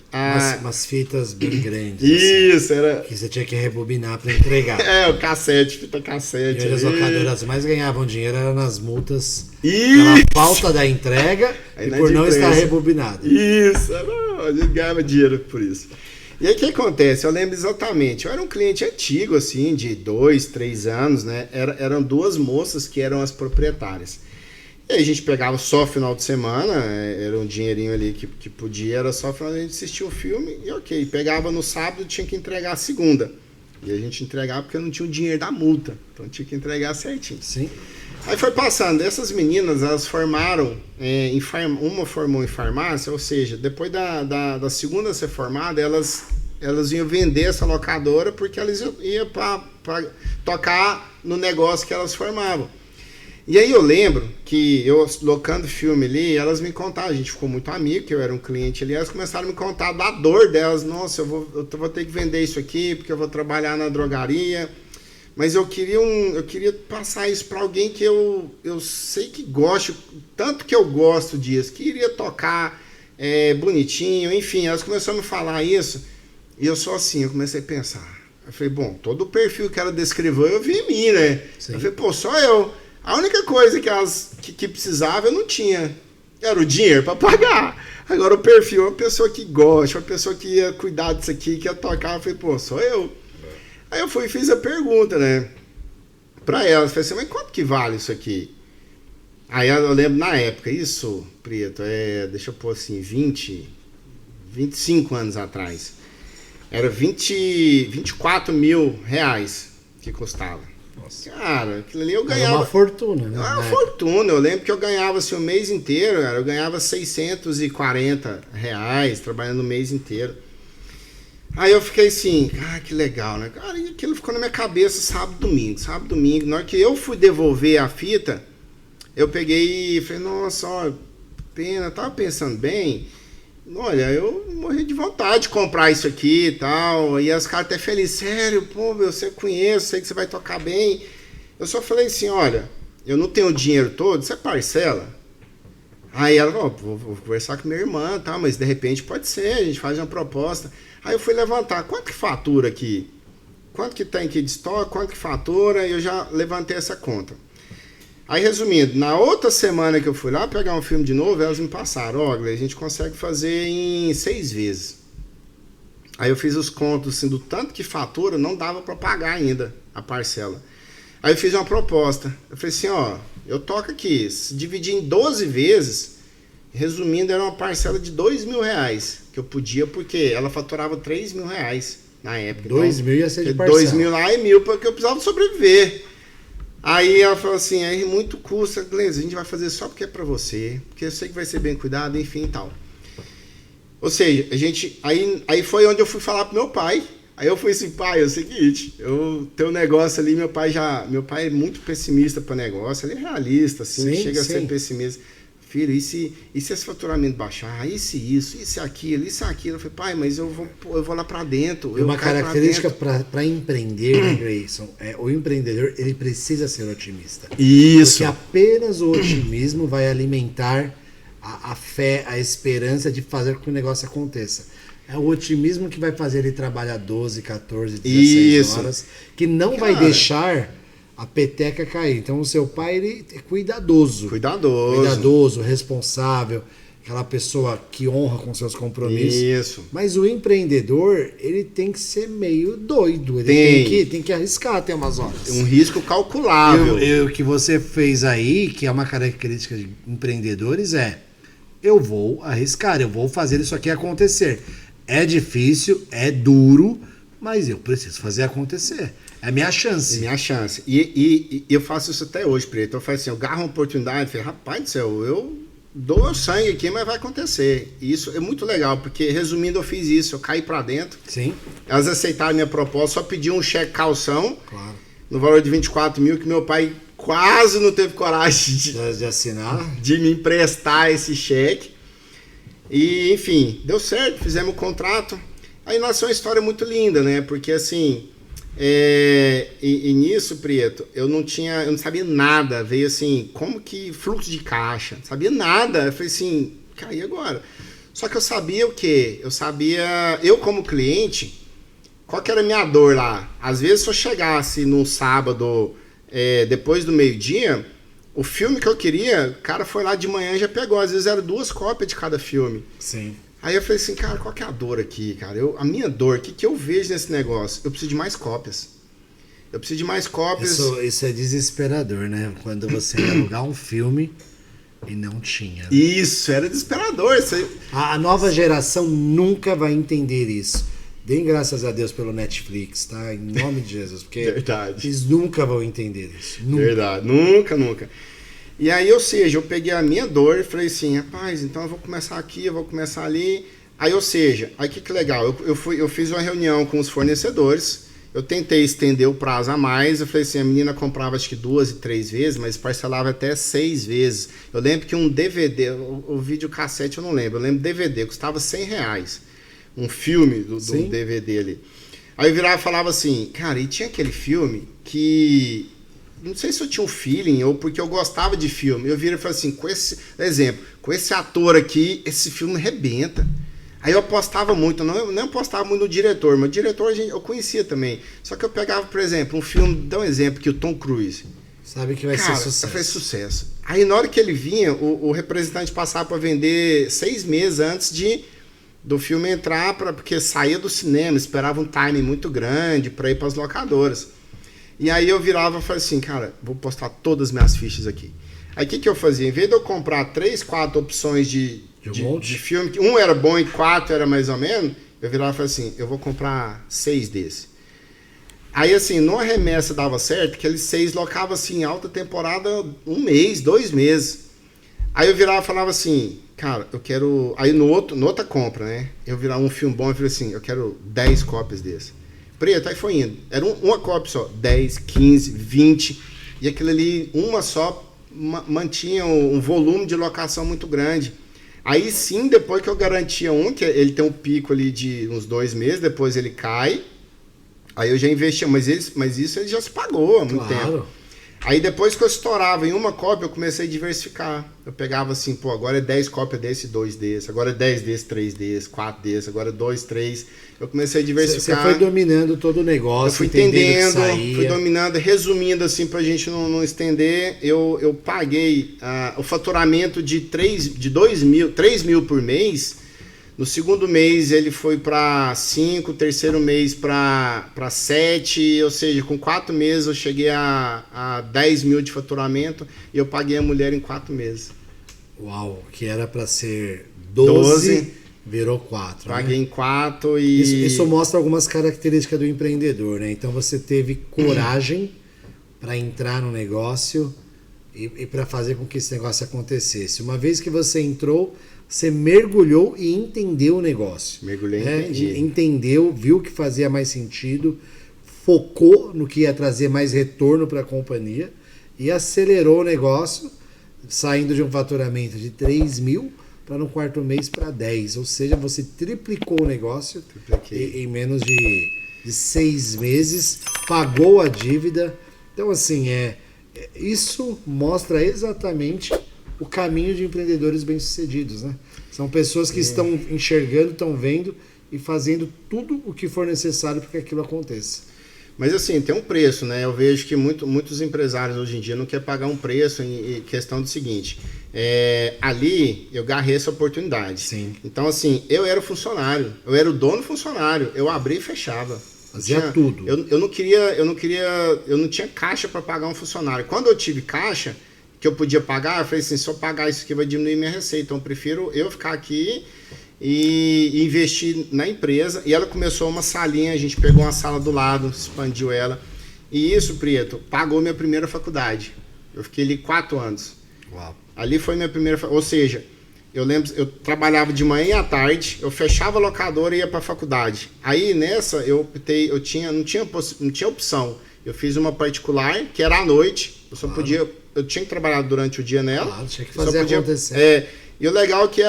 [SPEAKER 1] Umas fitas bem grandes.
[SPEAKER 2] Isso,
[SPEAKER 1] assim,
[SPEAKER 2] era...
[SPEAKER 1] Que você tinha que rebobinar para entregar.
[SPEAKER 2] O cassete, fita cassete.
[SPEAKER 1] E as locadoras mais ganhavam dinheiro era nas multas
[SPEAKER 2] pela
[SPEAKER 1] falta da entrega e por não estar rebobinado.
[SPEAKER 2] Isso, a gente ganhava dinheiro por isso. E aí o que acontece? Eu lembro exatamente, eu era um cliente antigo, assim, de 2, 3 anos, né? Eram duas moças que eram as proprietárias. E aí a gente pegava só final de semana, era um dinheirinho ali que podia, era só final, a gente assistia o filme e ok. Pegava no sábado, tinha que entregar segunda. E a gente entregava porque não tinha o dinheiro da multa, então tinha que entregar certinho.
[SPEAKER 1] Sim.
[SPEAKER 2] Aí foi passando, essas meninas, elas formaram, uma formou em farmácia, ou seja, depois da segunda ser formada, elas iam vender essa locadora porque elas iam para tocar no negócio que elas formavam. E aí eu lembro que eu locando filme ali, elas me contaram, a gente ficou muito amigo, que eu era um cliente ali, elas começaram a me contar da dor delas, nossa, eu vou ter que vender isso aqui porque eu vou trabalhar na drogaria. Mas eu queria passar isso para alguém que eu sei que gosta, tanto que eu gosto disso, que iria tocar bonitinho, enfim. Elas começaram a me falar isso, e eu só assim, eu comecei a pensar. Eu falei, bom, todo o perfil que ela descreveu eu vi em mim, né? Sim. Eu falei, pô, só eu. A única coisa que elas que precisava eu não tinha, era o dinheiro para pagar. Agora o perfil, uma pessoa que gosta, uma pessoa que ia cuidar disso aqui, que ia tocar, eu falei, pô, sou eu. Aí eu fui e fiz a pergunta, né, pra ela, falei assim, mas quanto que vale isso aqui? Aí eu lembro na época, isso, Prieto, deixa eu pôr assim, 25 anos atrás, era 24 mil reais que custava. Nossa. Cara, aquilo ali eu ganhava...
[SPEAKER 1] Era uma fortuna, né?
[SPEAKER 2] Era uma fortuna, eu lembro que eu ganhava assim o mês inteiro, cara, eu ganhava 640 reais trabalhando o mês inteiro. Aí eu fiquei assim, que legal, né? Cara, e aquilo ficou na minha cabeça sábado, domingo. Na hora que eu fui devolver a fita, eu peguei e falei, nossa, ó, pena, tava pensando bem, olha, eu morri de vontade de comprar isso aqui e tal. E as caras até felizes, sério, pô, você conhece, sei que você vai tocar bem. Eu só falei assim, olha, eu não tenho o dinheiro todo, você parcela? Aí ela falou, vou conversar com minha irmã, tá, mas de repente pode ser, a gente faz uma proposta. Aí eu fui levantar, quanto que fatura aqui? Quanto que tem aqui de estoque, quanto que fatura? E eu já levantei essa conta. Aí, resumindo, na outra semana que eu fui lá pegar um filme de novo, elas me passaram, ó, a gente consegue fazer em 6 vezes. Aí eu fiz os contos, assim, do tanto que fatura, não dava para pagar ainda a parcela. Aí eu fiz uma proposta. Eu falei assim, ó, eu toco aqui, se dividir em 12 vezes, resumindo, era uma parcela de 2 mil reais que eu podia, porque ela faturava 3 mil reais na época.
[SPEAKER 1] 2 mil ia ser de parcela.
[SPEAKER 2] 2 mil lá e 1.000 porque eu precisava sobreviver. Aí ela falou assim, aí muito custa, Gleice, a gente vai fazer só porque é pra você, porque eu sei que vai ser bem cuidado, enfim e tal. Ou seja, a gente, aí foi onde eu fui falar pro meu pai. Aí eu fui assim, pai, é o seguinte, eu tenho um negócio ali, meu pai é muito pessimista para negócio, ele é realista, assim, chega a ser pessimista. Filho, e se esse faturamento baixar? E se isso, e se aquilo, e se aquilo? Eu falei, pai, mas eu vou lá para dentro.
[SPEAKER 1] Uma característica para empreender, né, Grayson, o empreendedor, ele precisa ser otimista.
[SPEAKER 2] Isso.
[SPEAKER 1] Porque apenas o otimismo vai alimentar a fé, a esperança de fazer com que o negócio aconteça. É o otimismo que vai fazer ele trabalhar 12, 14, 16 horas, que não vai deixar a peteca cair. Então o seu pai, ele é cuidadoso, responsável, aquela pessoa que honra com seus compromissos.
[SPEAKER 2] Isso.
[SPEAKER 1] Mas o empreendedor, ele tem que ser meio doido, ele tem que arriscar até umas horas.
[SPEAKER 2] Um risco calculável.
[SPEAKER 1] O que você fez aí, que é uma característica de empreendedores, eu vou arriscar, eu vou fazer isso aqui acontecer. É difícil, é duro, mas eu preciso fazer acontecer. É a minha chance.
[SPEAKER 2] E eu faço isso até hoje, Preto. Eu faço assim, eu agarro uma oportunidade, falei, rapaz do céu, eu dou meu sangue aqui, mas vai acontecer. E isso é muito legal, porque, resumindo, eu fiz isso, eu caí pra dentro.
[SPEAKER 1] Sim.
[SPEAKER 2] Elas aceitaram minha proposta, só pedi um cheque calção, claro, no valor de 24 mil, que meu pai quase não teve coragem
[SPEAKER 1] de assinar,
[SPEAKER 2] de me emprestar esse cheque. E, enfim, deu certo, fizemos o contrato. Aí nasceu uma história muito linda, né? Porque assim, e nisso, Prieto, eu não sabia nada. Veio assim, como que fluxo de caixa, não sabia nada. Eu falei assim, cara, e agora? Só que eu sabia o quê? Eu como cliente, qual que era a minha dor lá? Às vezes se eu chegasse num sábado, depois do meio-dia, o filme que eu queria, o cara foi lá de manhã e já pegou. Às vezes eram 2 cópias de cada filme.
[SPEAKER 1] Sim.
[SPEAKER 2] Aí eu falei assim, cara, qual que é a dor aqui, cara? A minha dor, o que eu vejo nesse negócio? Eu preciso de mais cópias. Eu preciso de mais cópias.
[SPEAKER 1] Isso é desesperador, né? Quando você ia alugar um filme e não tinha. Né?
[SPEAKER 2] Isso, era desesperador.
[SPEAKER 1] A nova geração nunca vai entender isso. Deem graças a Deus pelo Netflix, tá? Em nome de Jesus. Porque
[SPEAKER 2] Verdade.
[SPEAKER 1] eles nunca vão entender isso. Nunca.
[SPEAKER 2] Verdade, nunca. E aí, ou seja, eu peguei a minha dor e falei assim, rapaz, então eu vou começar aqui, eu vou começar ali. Aí, ou seja, aí que legal, eu fiz uma reunião com os fornecedores, eu tentei estender o prazo a mais, eu falei assim, a menina comprava acho que 2 e 3 vezes, mas parcelava até 6 vezes. Eu lembro que um DVD, o videocassete eu não lembro, eu lembro DVD, custava R$100, um filme do DVD ali. Aí eu virava e falava assim, cara, e tinha aquele filme que... Não sei se eu tinha um feeling ou porque eu gostava de filme. Eu virei e falei assim, com esse ator aqui, esse filme arrebenta. Aí eu apostava muito, não apostava muito no diretor, mas o diretor eu conhecia também. Só que eu pegava, por exemplo, um filme, dá um exemplo, que o Tom Cruise.
[SPEAKER 1] Sabe que vai ser sucesso.
[SPEAKER 2] Foi sucesso. Aí na hora que ele vinha, o representante passava para vender 6 meses antes do filme entrar, porque saía do cinema, esperava um timing muito grande para ir para as locadoras. E aí eu virava e falei assim, cara, vou postar todas as minhas fichas aqui. Aí o que eu fazia? Em vez de eu comprar 3, 4 opções de filme, que um era bom e 4 era mais ou menos, eu virava e falei assim, eu vou comprar 6 desse. Aí assim, numa remessa dava certo, que eles 6 locavam assim, em alta temporada, 1 mês, 2 meses. Aí eu virava e falava assim, cara, eu quero... Aí no outra compra, né? Eu virava um filme bom e falei assim, eu quero 10 cópias desse. Preto, aí foi indo. Era uma cópia só, 10, 15, 20. E aquilo ali, uma só, mantinha um volume de locação muito grande. Aí sim, depois que eu garantia que ele tem um pico ali de uns 2 meses, depois ele cai. Aí eu já investia, mas isso ele já se pagou há muito tempo. Aí depois que eu estourava em uma cópia, eu comecei a diversificar. Eu pegava assim, pô, agora é 10 cópias desse, 2 desse. Agora é 10 desse, 3 desse, 4 desse. Agora é 2, 3. Eu comecei a diversificar.
[SPEAKER 1] Você foi dominando todo o negócio.
[SPEAKER 2] Eu fui entendendo, fui dominando. Resumindo assim, pra gente não estender, eu paguei o faturamento de 3 mil por mês. No segundo mês ele foi para 5, terceiro mês para 7, ou seja, com 4 meses eu cheguei a 10 mil de faturamento e eu paguei a mulher em 4 meses.
[SPEAKER 1] Uau, que era para ser 12, virou 4.
[SPEAKER 2] Paguei em 4
[SPEAKER 1] e... Isso mostra algumas características do empreendedor, né? Então você teve coragem para entrar no negócio e para fazer com que esse negócio acontecesse. Uma vez que você entrou, você mergulhou e entendeu o negócio.
[SPEAKER 2] Mergulhei e entendi.
[SPEAKER 1] Entendeu, viu que fazia mais sentido, focou no que ia trazer mais retorno para a companhia e acelerou o negócio, saindo de um faturamento de 3 mil para no quarto mês para 10. Ou seja, você triplicou o negócio em menos de 6 meses, pagou a dívida. Então, assim, isso mostra exatamente o caminho de empreendedores bem-sucedidos, né? São pessoas que estão enxergando, estão vendo e fazendo tudo o que for necessário para que aquilo aconteça.
[SPEAKER 2] Mas assim, tem um preço, né? Eu vejo que muitos empresários hoje em dia não querem pagar um preço em questão do seguinte, ali eu garrei essa oportunidade.
[SPEAKER 1] Sim.
[SPEAKER 2] Então assim, eu era o funcionário, eu era o dono funcionário, eu abria e fechava.
[SPEAKER 1] Fazia tudo.
[SPEAKER 2] Eu não tinha caixa para pagar um funcionário. Quando eu tive caixa, que eu podia pagar, eu falei assim, se eu pagar isso aqui vai diminuir minha receita, então eu prefiro eu ficar aqui e investir na empresa. E ela começou uma salinha, a gente pegou uma sala do lado, expandiu ela, e isso, Prieto, pagou minha primeira faculdade. Eu fiquei ali 4 anos.
[SPEAKER 1] Uau.
[SPEAKER 2] Ali foi minha primeira, ou seja, eu lembro, eu trabalhava de manhã à tarde, eu fechava a locadora e ia para a faculdade. Aí nessa eu optei, não tinha opção. Eu fiz uma particular, que era à noite, eu só podia eu tinha que trabalhar durante o dia nela.
[SPEAKER 1] Claro, tinha que fazer acontecer.
[SPEAKER 2] E o legal é que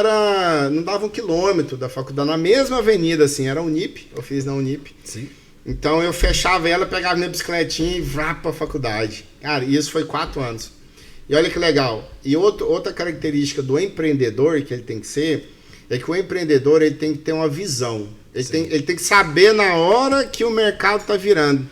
[SPEAKER 2] não dava 1 quilômetro da faculdade, na mesma avenida, assim, era a Unip, eu fiz na Unip.
[SPEAKER 1] Sim.
[SPEAKER 2] Então eu fechava ela, pegava minha bicicletinha e vrá pra faculdade. Cara, e isso foi 4 anos. E olha que legal. E outra característica do empreendedor que ele tem que ser, é que o empreendedor ele tem que ter uma visão. Ele tem que saber na hora que o mercado tá virando.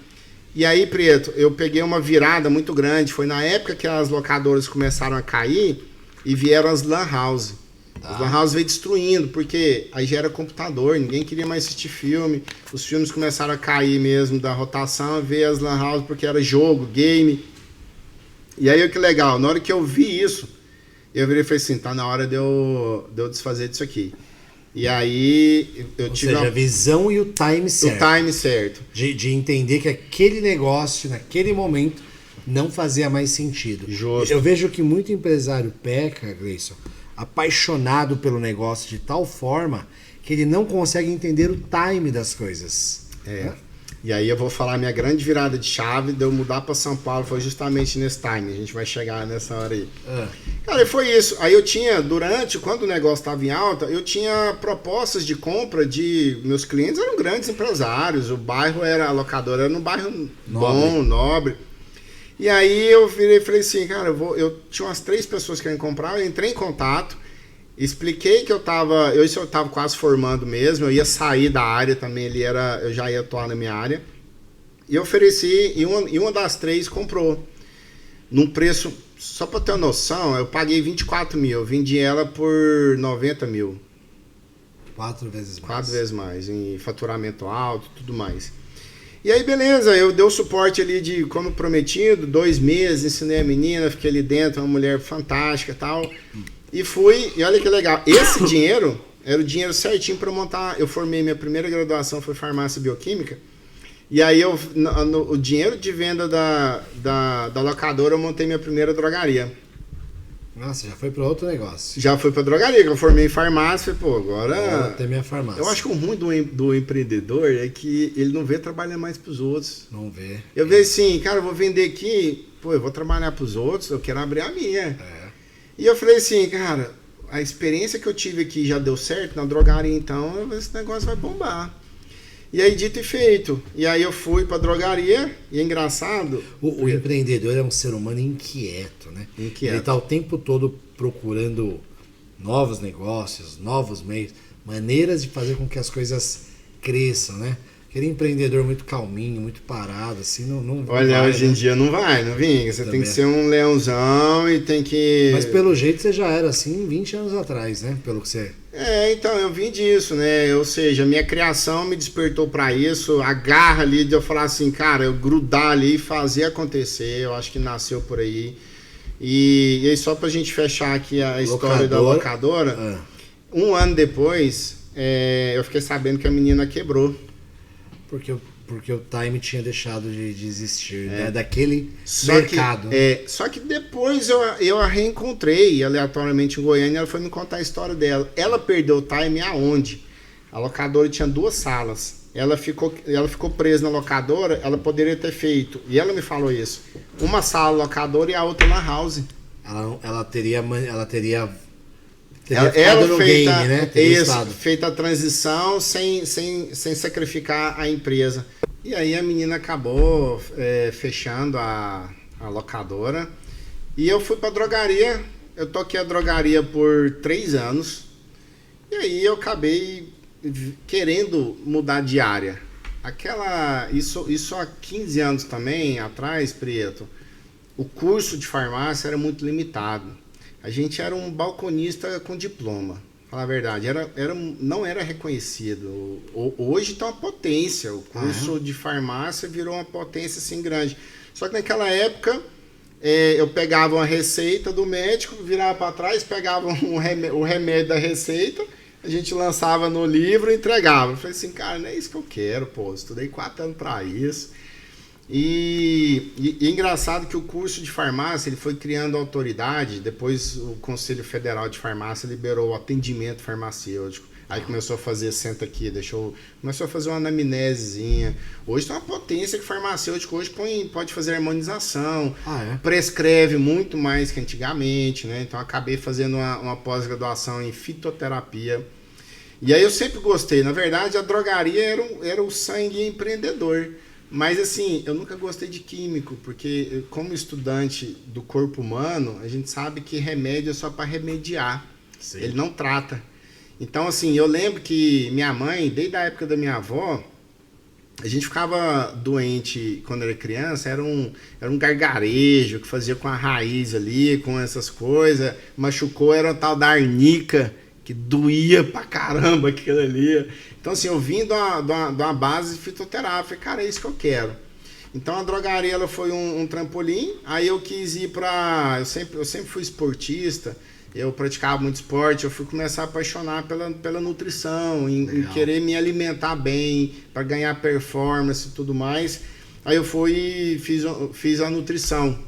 [SPEAKER 2] E aí, Prieto, eu peguei uma virada muito grande. Foi na época que as locadoras começaram a cair e vieram as lan house. As lan house veio destruindo, porque aí já era computador, ninguém queria mais assistir filme. Os filmes começaram a cair mesmo da rotação, veio as lan house porque era jogo, game. E aí, que legal, na hora que eu vi isso, eu virei e falei assim, tá na hora de eu desfazer disso aqui. E aí eu tive
[SPEAKER 1] a visão e o time certo.
[SPEAKER 2] O time certo.
[SPEAKER 1] De entender que aquele negócio, naquele momento, não fazia mais sentido.
[SPEAKER 2] Justo.
[SPEAKER 1] Eu vejo que muito empresário peca, Gleison, apaixonado pelo negócio de tal forma que ele não consegue entender o time das coisas.
[SPEAKER 2] E aí eu vou falar minha grande virada de chave de eu mudar para São Paulo foi justamente nesse time. A gente vai chegar nessa hora aí. Cara, foi isso. Aí eu tinha, quando o negócio estava em alta, eu tinha propostas de compra de... Meus clientes eram grandes empresários, o bairro a locadora era num bairro bom, nobre. E aí eu virei e falei assim, cara, eu tinha umas 3 pessoas que queriam comprar, eu entrei em contato, expliquei que eu tava quase formando mesmo, eu ia sair da área também, eu já ia atuar na minha área. E eu ofereci, e uma das 3 comprou. Num preço, só para ter uma noção, eu paguei 24 mil, eu vendi ela por 90 mil.
[SPEAKER 1] 4 vezes mais.
[SPEAKER 2] 4 vezes mais, em faturamento alto e tudo mais. E aí, beleza, eu dei o suporte ali de, como prometido, 2 meses, ensinei a menina, fiquei ali dentro, uma mulher fantástica e tal. E fui, e olha que legal, esse dinheiro era o dinheiro certinho para montar. Eu formei minha primeira graduação, foi farmácia bioquímica. E aí, o dinheiro de venda da locadora, eu montei minha primeira drogaria.
[SPEAKER 1] Nossa, já foi para outro negócio.
[SPEAKER 2] Já foi para drogaria, que eu formei em farmácia, pô, agora
[SPEAKER 1] tem minha farmácia.
[SPEAKER 2] Eu acho que o ruim do empreendedor é que ele não vê trabalhar mais para os outros.
[SPEAKER 1] Não vê.
[SPEAKER 2] Eu vejo assim, cara, eu vou vender aqui, pô, eu vou trabalhar para os outros, eu quero abrir a minha. E eu falei assim, cara, a experiência que eu tive aqui já deu certo na drogaria, então esse negócio vai bombar. E aí, dito e feito. E aí eu fui pra drogaria, e é engraçado...
[SPEAKER 1] O empreendedor é um ser humano inquieto, né?
[SPEAKER 2] Inquieto.
[SPEAKER 1] Ele tá o tempo todo procurando novos negócios, novos meios, maneiras de fazer com que as coisas cresçam, né? Aquele empreendedor muito calminho, muito parado, assim, não
[SPEAKER 2] Olha,
[SPEAKER 1] vai,
[SPEAKER 2] hoje em dia não vai, não vinga. Você tem que ser um leãozão e tem que...
[SPEAKER 1] Mas pelo jeito você já era assim 20 anos atrás, né? Pelo que você...
[SPEAKER 2] Então, eu vim disso, né? Ou seja, minha criação me despertou pra isso, a garra ali de eu falar assim, cara, eu grudar ali e fazer acontecer, eu acho que nasceu por aí. E aí, só pra gente fechar aqui a história da locadora, 1 ano depois, eu fiquei sabendo que a menina quebrou.
[SPEAKER 1] Porque o time tinha deixado de existir, né? Daquele mercado.
[SPEAKER 2] Só que depois eu a reencontrei aleatoriamente em Goiânia, ela foi me contar a história dela. Ela perdeu o time aonde? A locadora tinha 2 salas. Ela ficou presa na locadora, ela poderia ter feito, e ela me falou isso, uma sala locadora e a outra na house.
[SPEAKER 1] Ela teria
[SPEAKER 2] feita,
[SPEAKER 1] game, né?
[SPEAKER 2] Feita a transição sem sacrificar a empresa. E aí a menina acabou fechando a locadora. E eu fui pra drogaria. Eu toquei a drogaria por 3 anos. E aí eu acabei querendo mudar de área. Isso há 15 anos também atrás, Prieto. O curso de farmácia era muito limitado. A gente era um balconista com diploma, falar a verdade, não era reconhecido. Hoje está uma potência, o curso de farmácia virou uma potência assim grande. Só que naquela época, eu pegava uma receita do médico, virava para trás, pegava o remédio da receita, a gente lançava no livro e entregava. Eu falei assim, cara, não é isso que eu quero, pô, estudei 4 anos para isso. E engraçado que o curso de farmácia ele foi criando autoridade, depois o Conselho Federal de Farmácia liberou o atendimento farmacêutico. Aí começou a fazer, senta aqui, começou a fazer uma anamnesezinha. Hoje tem uma potência que farmacêutico hoje pode fazer harmonização, prescreve muito mais que antigamente, né? Então acabei fazendo uma pós-graduação em fitoterapia. E aí eu sempre gostei, na verdade a drogaria era o sangue empreendedor. Mas assim, eu nunca gostei de químico, porque como estudante do corpo humano, a gente sabe que remédio é só para remediar. Sim. Ele não trata. Então assim, eu lembro que minha mãe, desde a época da minha avó, a gente ficava doente quando era criança, era um gargarejo que fazia com a raiz ali, com essas coisas. Machucou, era o tal da arnica, que doía pra caramba aquilo ali. Então, assim, eu vim de uma base fitoterápica, cara, é isso que eu quero. Então, a drogaria ela foi um trampolim, aí eu quis ir pra... Eu sempre fui esportista, eu praticava muito esporte, eu fui começar a apaixonar pela nutrição, em querer me alimentar bem, para ganhar performance e tudo mais. Aí eu fui e fiz a nutrição.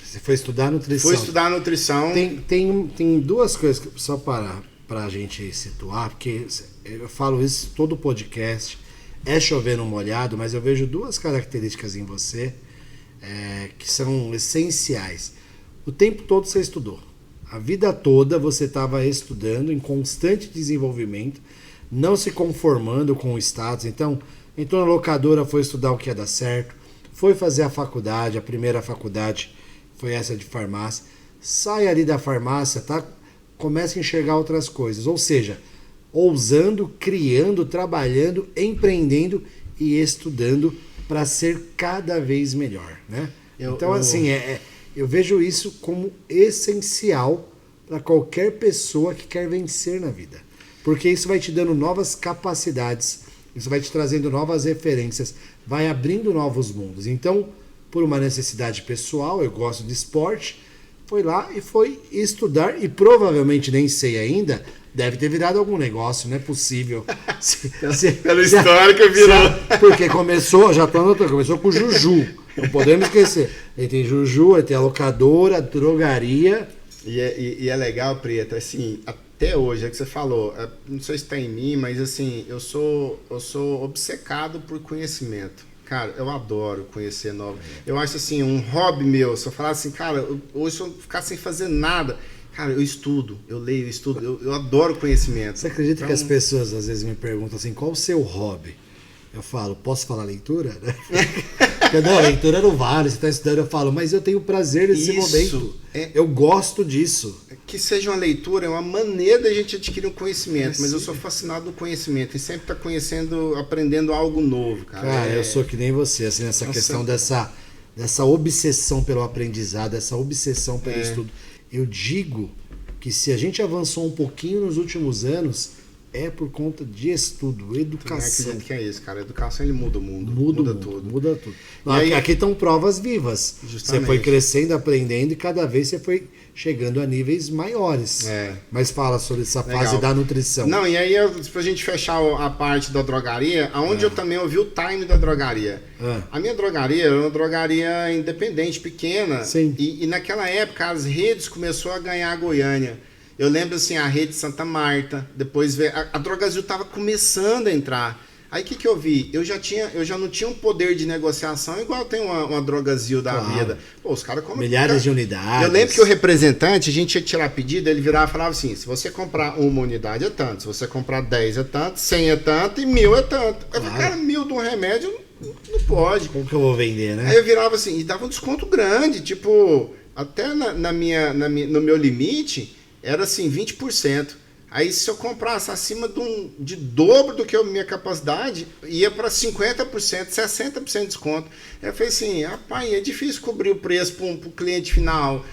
[SPEAKER 1] Você foi estudar nutrição?
[SPEAKER 2] Fui estudar nutrição.
[SPEAKER 1] Tem duas coisas, só para a gente situar, porque eu falo isso todo podcast, é chover no molhado, mas eu vejo duas características em você que são essenciais. O tempo todo você estudou. A vida toda você estava estudando, em constante desenvolvimento, não se conformando com o status. Então, entrou na locadora, foi estudar o que ia dar certo, foi fazer a faculdade, a primeira faculdade foi essa de farmácia, sai ali da farmácia, tá? Começa a enxergar outras coisas, ou seja, ousando, criando, trabalhando, empreendendo e estudando para ser cada vez melhor, né? Assim, eu vejo isso como essencial para qualquer pessoa que quer vencer na vida, porque isso vai te dando novas capacidades, isso vai te trazendo novas referências, vai abrindo novos mundos. Então, por uma necessidade pessoal, eu gosto de esporte, foi lá e foi estudar, e provavelmente, nem sei ainda, deve ter virado algum negócio, não é possível.
[SPEAKER 2] Pela história que virou.
[SPEAKER 1] Porque começou com o Juju, não podemos esquecer. Aí tem Juju, aí tem a locadora, a drogaria.
[SPEAKER 2] E é legal, Preto, assim, até hoje, é que você falou, não sei se está em mim, mas assim, eu sou obcecado por conhecimento. Cara, eu adoro conhecer novos. Eu acho assim, um hobby meu, se eu falar assim, cara, hoje se eu ficar sem fazer nada, cara, eu estudo, eu leio, eu estudo, eu adoro conhecimento.
[SPEAKER 1] Você acredita que as pessoas às vezes me perguntam assim, qual o seu hobby? Eu falo, posso falar leitura? Porque, não, leitura não vale, você está estudando, eu falo, mas eu tenho prazer nesse momento. Eu gosto disso.
[SPEAKER 2] Que seja uma leitura, é uma maneira da gente adquirir um conhecimento, mas eu sou fascinado do conhecimento e sempre está conhecendo, aprendendo algo novo, cara.
[SPEAKER 1] Cara, eu sou que nem você, assim, nessa questão dessa obsessão pelo aprendizado, essa obsessão pelo estudo. Eu digo que se a gente avançou um pouquinho nos últimos anos, é por conta de estudo, educação. Eu
[SPEAKER 2] acredito que é isso, cara. A educação ele muda o mundo.
[SPEAKER 1] Muda tudo. Aqui estão provas vivas.
[SPEAKER 2] Justamente.
[SPEAKER 1] Você foi crescendo, aprendendo e cada vez você foi chegando a níveis maiores. Mas fala sobre essa fase da nutrição.
[SPEAKER 2] Não, e aí, pra gente fechar a parte da drogaria, aonde eu também ouvi o time da drogaria. A minha drogaria era uma drogaria independente, pequena.
[SPEAKER 1] Sim.
[SPEAKER 2] E naquela época as redes começou a ganhar a Goiânia. Eu lembro assim, a rede Santa Marta, depois a Drogazil estava começando a entrar. Aí o que eu vi? Eu já não tinha um poder de negociação igual tem uma Drogazil da vida. Pô, os caras compram
[SPEAKER 1] milhares de unidades.
[SPEAKER 2] Eu lembro que o representante, a gente ia tirar pedido, ele virava e falava assim, se você comprar uma unidade é tanto, se você comprar 10 é tanto, 100 é tanto e 1000 é tanto. Eu falei, cara, 1000 de um remédio não pode.
[SPEAKER 1] Como que eu vou vender, né?
[SPEAKER 2] Aí eu virava assim, e dava um desconto grande, tipo, até no meu limite, era assim, 20%. Aí se eu comprasse acima de dobro do que a minha capacidade, ia para 50%, 60% de desconto. Eu falei assim, rapaz, é difícil cobrir o preço para o cliente final.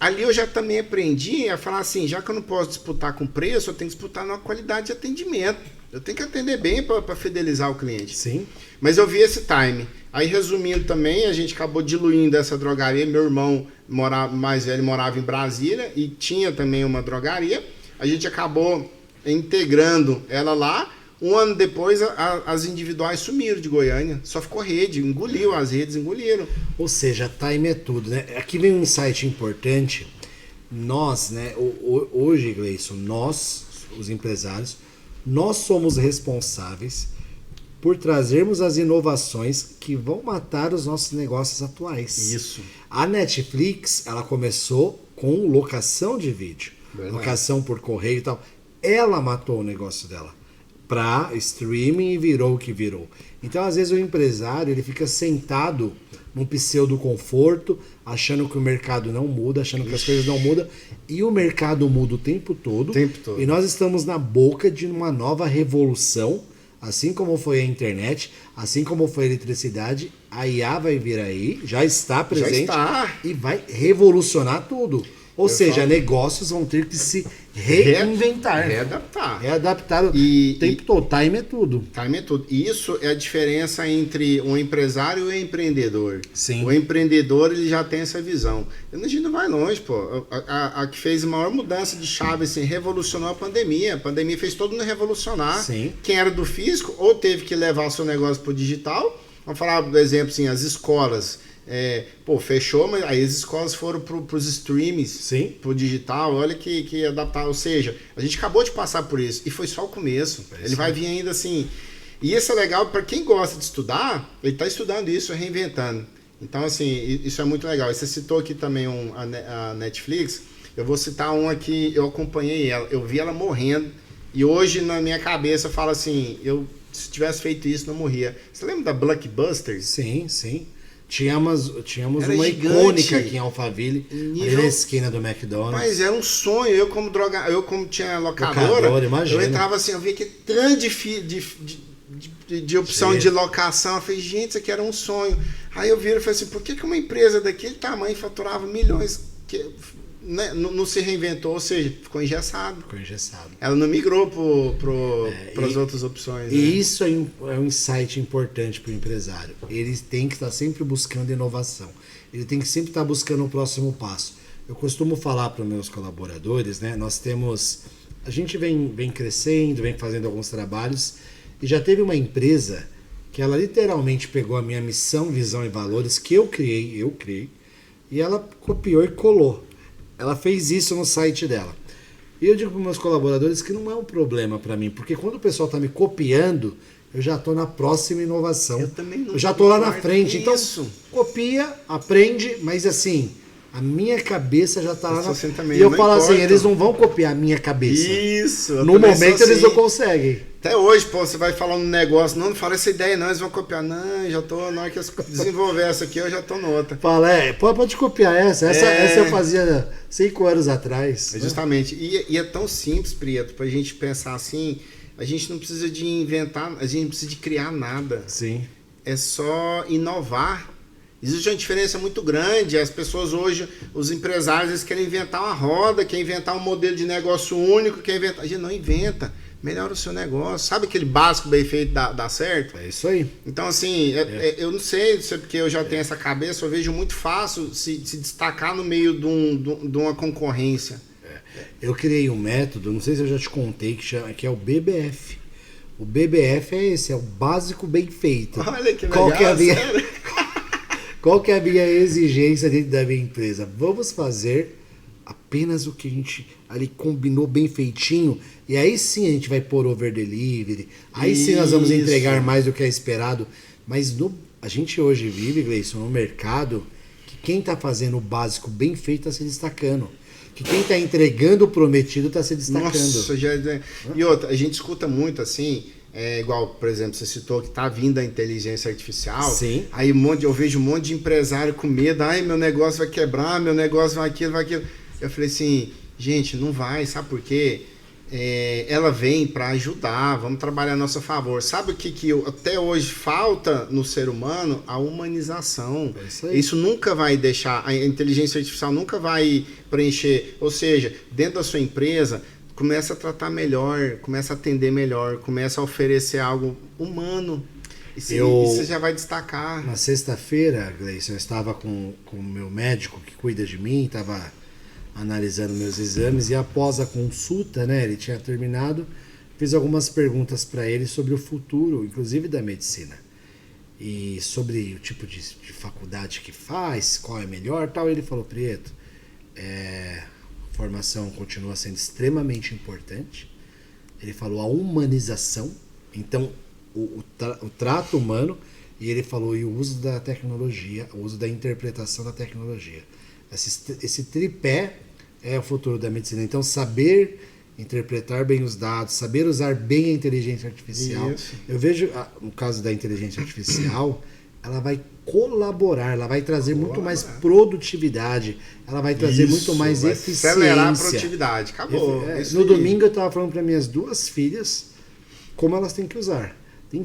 [SPEAKER 2] Ali eu já também aprendi a falar assim, já que eu não posso disputar com preço, eu tenho que disputar na qualidade de atendimento. Eu tenho que atender bem para fidelizar o cliente.
[SPEAKER 1] Sim.
[SPEAKER 2] Mas eu vi esse time. Aí, resumindo também, a gente acabou diluindo essa drogaria. Meu irmão mais velho morava em Brasília e tinha também uma drogaria. A gente acabou integrando ela lá. Um ano depois, as individuais sumiram de Goiânia. Só ficou rede, engoliu as redes, engoliram.
[SPEAKER 1] Ou seja, time é tudo, né? Aqui vem um insight importante. Nós, né? Hoje, Gleison, os empresários, nós somos responsáveis por trazermos as inovações que vão matar os nossos negócios atuais.
[SPEAKER 2] Isso.
[SPEAKER 1] A Netflix, ela começou com locação de vídeo,
[SPEAKER 2] Verdade.
[SPEAKER 1] locação por correio e tal. Ela matou o negócio dela para streaming e virou o que virou. Então, às vezes, o empresário ele fica sentado num pseudo conforto, achando que o mercado não muda, achando que as coisas não mudam, e o mercado muda o tempo todo. E nós estamos na boca de uma nova revolução, assim como foi a internet, assim como foi a eletricidade, a IA vai vir aí, já está presente e vai revolucionar tudo. Ou seja, negócios vão ter que se reinventar. Readaptar o tempo todo. Time é tudo.
[SPEAKER 2] Time é tudo. Isso é a diferença entre um empresário e um empreendedor.
[SPEAKER 1] Sim.
[SPEAKER 2] O empreendedor ele já tem essa visão. A gente não vai longe, pô. A que fez a maior mudança de chave, assim, revolucionou a pandemia. A pandemia fez todo mundo revolucionar.
[SPEAKER 1] Sim.
[SPEAKER 2] Quem era do físico ou teve que levar o seu negócio para o digital. Vamos falar do exemplo, assim, as escolas. Fechou, mas aí as escolas foram para os streams, para o digital. Olha que adaptar, ou seja, a gente acabou de passar por isso e foi só o começo. Ele vai vir ainda assim. E isso é legal para quem gosta de estudar, ele está estudando isso, reinventando. Então, assim, isso é muito legal. E você citou aqui também a Netflix. Eu vou citar um aqui, eu acompanhei ela, eu vi ela morrendo e hoje na minha cabeça eu falo assim, se tivesse feito isso não morria. Você lembra da Blockbusters?
[SPEAKER 1] Sim, sim. Tínhamos uma
[SPEAKER 2] gigante.
[SPEAKER 1] Icônica aqui em Alphaville, ali na esquina do McDonald's.
[SPEAKER 2] Mas era um sonho, eu como tinha locadora, eu entrava assim, eu via que tanto de opção de locação, eu falei, gente, isso aqui era um sonho. Aí eu viro e falei assim, por que uma empresa daquele tamanho faturava milhões, não se reinventou, ou seja, ficou engessado. Ela não migrou para as outras opções.
[SPEAKER 1] E isso é um insight importante para o empresário. Ele tem que estar sempre buscando inovação. Ele tem que sempre estar buscando o próximo passo. Eu costumo falar para os meus colaboradores, né? A gente vem crescendo, vem fazendo alguns trabalhos, e já teve uma empresa que ela literalmente pegou a minha missão, visão e valores que eu criei, e ela copiou e colou. Ela fez isso no site dela. E eu digo para os meus colaboradores que não é um problema para mim, porque quando o pessoal está me copiando, eu já estou na próxima inovação.
[SPEAKER 2] Eu também não.
[SPEAKER 1] Eu já estou lá na frente.
[SPEAKER 2] Então,
[SPEAKER 1] copia, aprende, mas assim, a minha cabeça já está lá na frente.
[SPEAKER 2] E
[SPEAKER 1] eu falo assim, eles não vão copiar a minha cabeça.
[SPEAKER 2] Isso.
[SPEAKER 1] No momento eles não conseguem.
[SPEAKER 2] Até hoje, você vai falar um negócio, não fala essa ideia não, eles vão copiar. Não, já tô, na hora que eles desenvolver essa aqui, eu já tô noutra.
[SPEAKER 1] Fala, pode copiar essa eu fazia 5 anos atrás.
[SPEAKER 2] Justamente, e é tão simples, Prieto, pra gente pensar assim, a gente não precisa de inventar, a gente não precisa de criar nada.
[SPEAKER 1] Sim.
[SPEAKER 2] É só inovar. Existe uma diferença muito grande, as pessoas hoje, os empresários, eles querem inventar uma roda, querem inventar um modelo de negócio único, a gente não inventa. Melhora o seu negócio. Sabe aquele básico bem feito dá certo?
[SPEAKER 1] É isso aí.
[SPEAKER 2] Então, assim, eu não sei se é porque eu já tenho essa cabeça, eu vejo muito fácil se destacar no meio de uma concorrência.
[SPEAKER 1] Eu criei um método, não sei se eu já te contei, que é o BBF. O BBF é esse, é o básico bem feito.
[SPEAKER 2] Olha que legal,
[SPEAKER 1] Qual que é a minha exigência dentro da minha empresa? Vamos fazer apenas o que a gente ali combinou bem feitinho, e aí sim a gente vai pôr over delivery, aí sim nós vamos entregar mais do que é esperado. Mas a gente hoje vive, Gleison, no mercado que quem está fazendo o básico bem feito está se destacando. Que quem está entregando o prometido está se destacando.
[SPEAKER 2] Nossa, e outra, a gente escuta muito assim, igual, por exemplo, você citou que está vindo a inteligência artificial.
[SPEAKER 1] Sim.
[SPEAKER 2] Aí eu vejo um monte de empresário com medo, meu negócio vai quebrar, meu negócio vai aquilo. Eu falei assim, gente, não vai, sabe por quê? Ela vem para ajudar, vamos trabalhar a nosso favor. Sabe o que até hoje falta no ser humano? A humanização. Isso nunca vai deixar, a inteligência artificial nunca vai preencher. Ou seja, dentro da sua empresa, começa a tratar melhor, começa a atender melhor, começa a oferecer algo humano. E você já vai destacar.
[SPEAKER 1] Na sexta-feira, Gleison, eu estava com o meu médico que cuida de mim, estava analisando meus exames, e após a consulta, né, ele tinha terminado, fiz algumas perguntas para ele sobre o futuro, inclusive da medicina, e sobre o tipo de faculdade que faz, qual é melhor, tal. Ele falou, Prieto, formação continua sendo extremamente importante, Ele falou a humanização, então o trato humano, e ele falou e o uso da tecnologia, o uso da interpretação da tecnologia. Esse tripé é o futuro da medicina. Então, saber interpretar bem os dados, saber usar bem a inteligência artificial.
[SPEAKER 2] Isso.
[SPEAKER 1] Eu vejo, no caso da inteligência artificial, ela vai colaborar, ela vai trazer muito mais produtividade, ela vai trazer muito mais
[SPEAKER 2] vai
[SPEAKER 1] eficiência.
[SPEAKER 2] Acelerar a produtividade. Acabou.
[SPEAKER 1] No domingo eu estava falando para minhas 2 filhas como elas têm que usar. Tem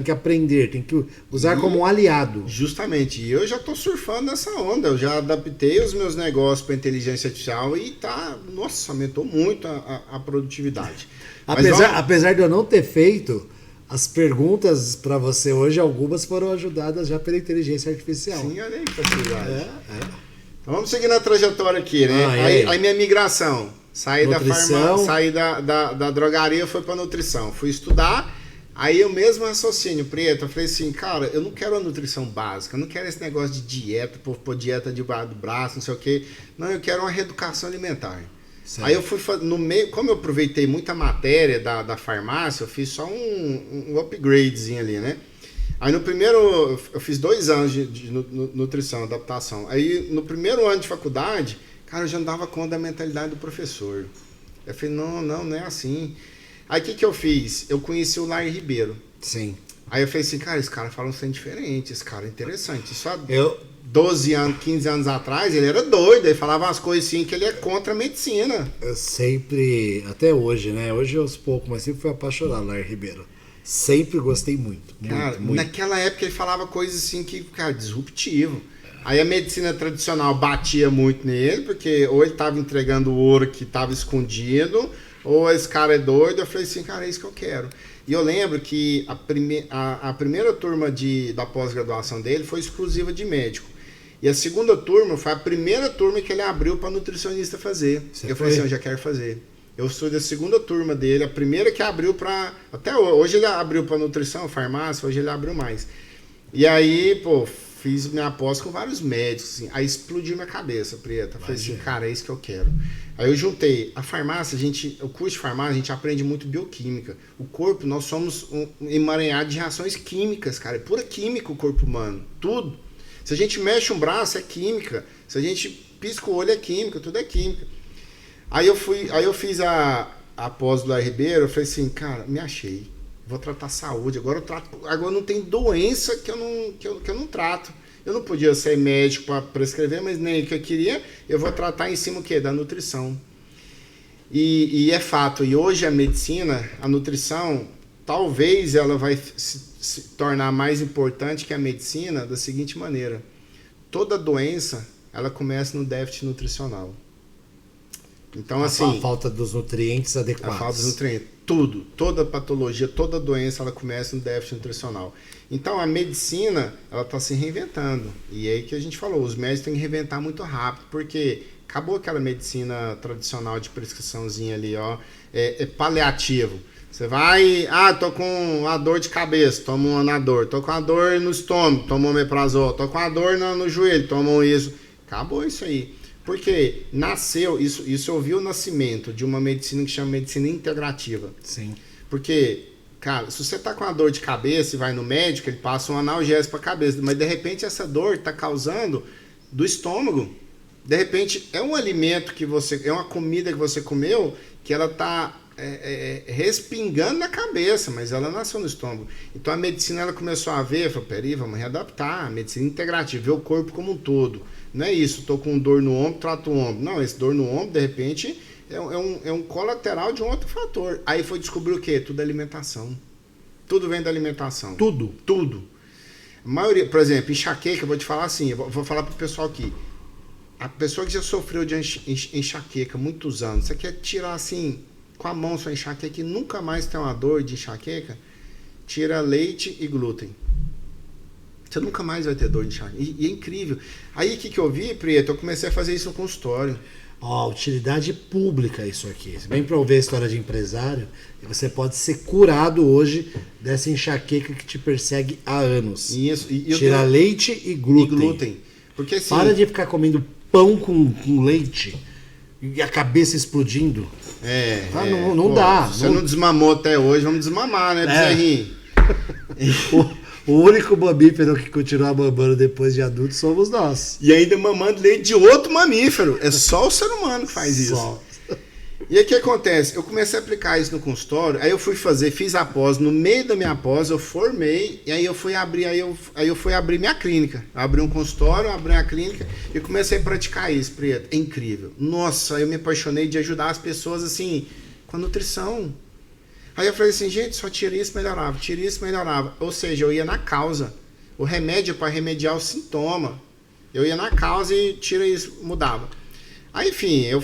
[SPEAKER 1] que aprender, tem que usar como um aliado.
[SPEAKER 2] Justamente, e eu já estou surfando nessa onda, eu já adaptei os meus negócios para inteligência artificial e aumentou muito a produtividade.
[SPEAKER 1] Apesar de eu não ter feito, as perguntas para você hoje, algumas foram ajudadas já pela inteligência artificial.
[SPEAKER 2] Sim, olha aí que facilidade. Então vamos seguir na trajetória aqui, né? Aí minha migração, saí da drogaria, fui para nutrição, fui estudar. Aí o mesmo raciocínio, Preto, eu falei assim, cara, eu não quero a nutrição básica, eu não quero esse negócio de dieta, pôr dieta debaixo do braço, não sei o quê. Não, eu quero uma reeducação alimentar. Certo. Aí eu fui, no meio, como eu aproveitei muita matéria da farmácia, eu fiz só um upgradezinho ali, né? Aí no primeiro, eu fiz 2 anos de nutrição, adaptação. Aí no primeiro ano de faculdade, cara, eu já não dava conta da mentalidade do professor. Eu falei, não é assim. Aí o que eu fiz? Eu conheci o Lair Ribeiro.
[SPEAKER 1] Sim.
[SPEAKER 2] Aí eu falei assim, cara, esse cara fala um trem diferente, esse cara é interessante. Isso há 12 anos, 15 anos atrás, ele era doido, ele falava umas coisas assim que ele é contra a medicina.
[SPEAKER 1] Eu sempre, até hoje, né? Hoje aos poucos, mas sempre fui apaixonado no Lair Ribeiro. Sempre gostei muito.
[SPEAKER 2] Cara,
[SPEAKER 1] muito.
[SPEAKER 2] Naquela época ele falava coisas assim que, cara, disruptivo. Aí a medicina tradicional batia muito nele, porque ou ele estava entregando o ouro que estava escondido, ou esse cara é doido. Eu falei assim, cara, é isso que eu quero. E eu lembro que a primeira turma da pós-graduação dele foi exclusiva de médico. E a segunda turma foi a primeira turma que ele abriu para nutricionista fazer. Eu falei assim, eu já quero fazer. Eu sou da segunda turma dele, a primeira que abriu para... Até hoje ele abriu para nutrição, farmácia, hoje ele abriu mais. E aí, pô, fiz minha pós com vários médicos, assim. Aí explodiu minha cabeça, Preta. Falei assim, cara, é isso que eu quero. Aí eu juntei a farmácia, o curso de farmácia, a gente aprende muito bioquímica. O corpo, nós somos um emaranhado de reações químicas, cara. É pura química o corpo humano, tudo. Se a gente mexe um braço, é química. Se a gente pisca o olho, é química, tudo é química. Aí eu fiz a pós do Lair Ribeiro, eu falei assim, cara, me achei. Vou tratar saúde, agora não tem doença que eu não trato. Eu não podia ser médico para prescrever, mas nem o que eu queria, eu vou tratar em cima o quê? Da nutrição. E é fato, e hoje a medicina, a nutrição, talvez ela vai se tornar mais importante que a medicina da seguinte maneira. Toda doença, ela começa no déficit nutricional. Então, assim...
[SPEAKER 1] A falta dos nutrientes adequados.
[SPEAKER 2] A falta dos nutrientes. Tudo, toda patologia, toda doença, ela começa no déficit nutricional. Então, a medicina, ela está se reinventando. E é aí que a gente falou, os médicos têm que reinventar muito rápido, porque acabou aquela medicina tradicional de prescriçãozinha ali, ó, é paliativo. Você vai, tô com uma dor de cabeça, toma um Anador. Tô com uma dor no estômago, toma um Omeprazol. Tô com uma dor no joelho, toma isso. Acabou isso aí. Porque nasceu, isso eu vi o nascimento de uma medicina que chama medicina integrativa.
[SPEAKER 1] Sim.
[SPEAKER 2] Porque, cara, se você tá com uma dor de cabeça e vai no médico, ele passa um analgésico pra cabeça, mas de repente essa dor tá causando do estômago. De repente é um alimento é uma comida que você comeu que ela tá respingando na cabeça, mas ela nasceu no estômago. Então a medicina ela começou a ver, falou, peraí, vamos readaptar, a medicina integrativa, ver o corpo como um todo. Não é isso, estou com dor no ombro, trato o ombro. Não, esse dor no ombro, de repente, é um colateral de um outro fator. Aí foi descobrir o quê? Tudo é alimentação. Tudo vem da alimentação. Tudo. A maioria, por exemplo, enxaqueca, eu vou te falar assim, eu vou falar pro pessoal aqui. A pessoa que já sofreu de enxaqueca muitos anos, você quer tirar assim, com a mão sua enxaqueca e nunca mais ter uma dor de enxaqueca, tira leite e glúten. Você nunca mais vai ter dor de enxaqueca. E é incrível. Aí o que eu vi, Preto? Eu comecei a fazer isso no consultório.
[SPEAKER 1] Utilidade pública isso aqui. Se bem para ouvir a história de empresário, você pode ser curado hoje dessa enxaqueca que te persegue há anos.
[SPEAKER 2] Isso.
[SPEAKER 1] Tira leite e glúten.
[SPEAKER 2] Porque, assim,
[SPEAKER 1] para de ficar comendo pão com leite. e a cabeça explodindo. Não
[SPEAKER 2] Pô,
[SPEAKER 1] dá.
[SPEAKER 2] Se você não desmamou até hoje, vamos desmamar, né, Bezerrinho?
[SPEAKER 1] O único mamífero que continua mamando depois de adulto somos nós.
[SPEAKER 2] E ainda mamando leite de outro mamífero. É só o ser humano que faz isso.
[SPEAKER 1] Só.
[SPEAKER 2] E aí o que acontece? Eu comecei a aplicar isso no consultório, aí eu fiz a pós, no meio da minha pós eu formei, e aí eu fui abrir minha clínica. Eu abri um consultório, abri a clínica e comecei a praticar isso, Preto. É incrível. Nossa, eu me apaixonei de ajudar as pessoas assim, com a nutrição. Aí eu falei assim, gente, só tira isso, melhorava. Ou seja, eu ia na causa. O remédio é para remediar o sintoma. Eu ia na causa e tira isso, mudava. Aí, enfim, eu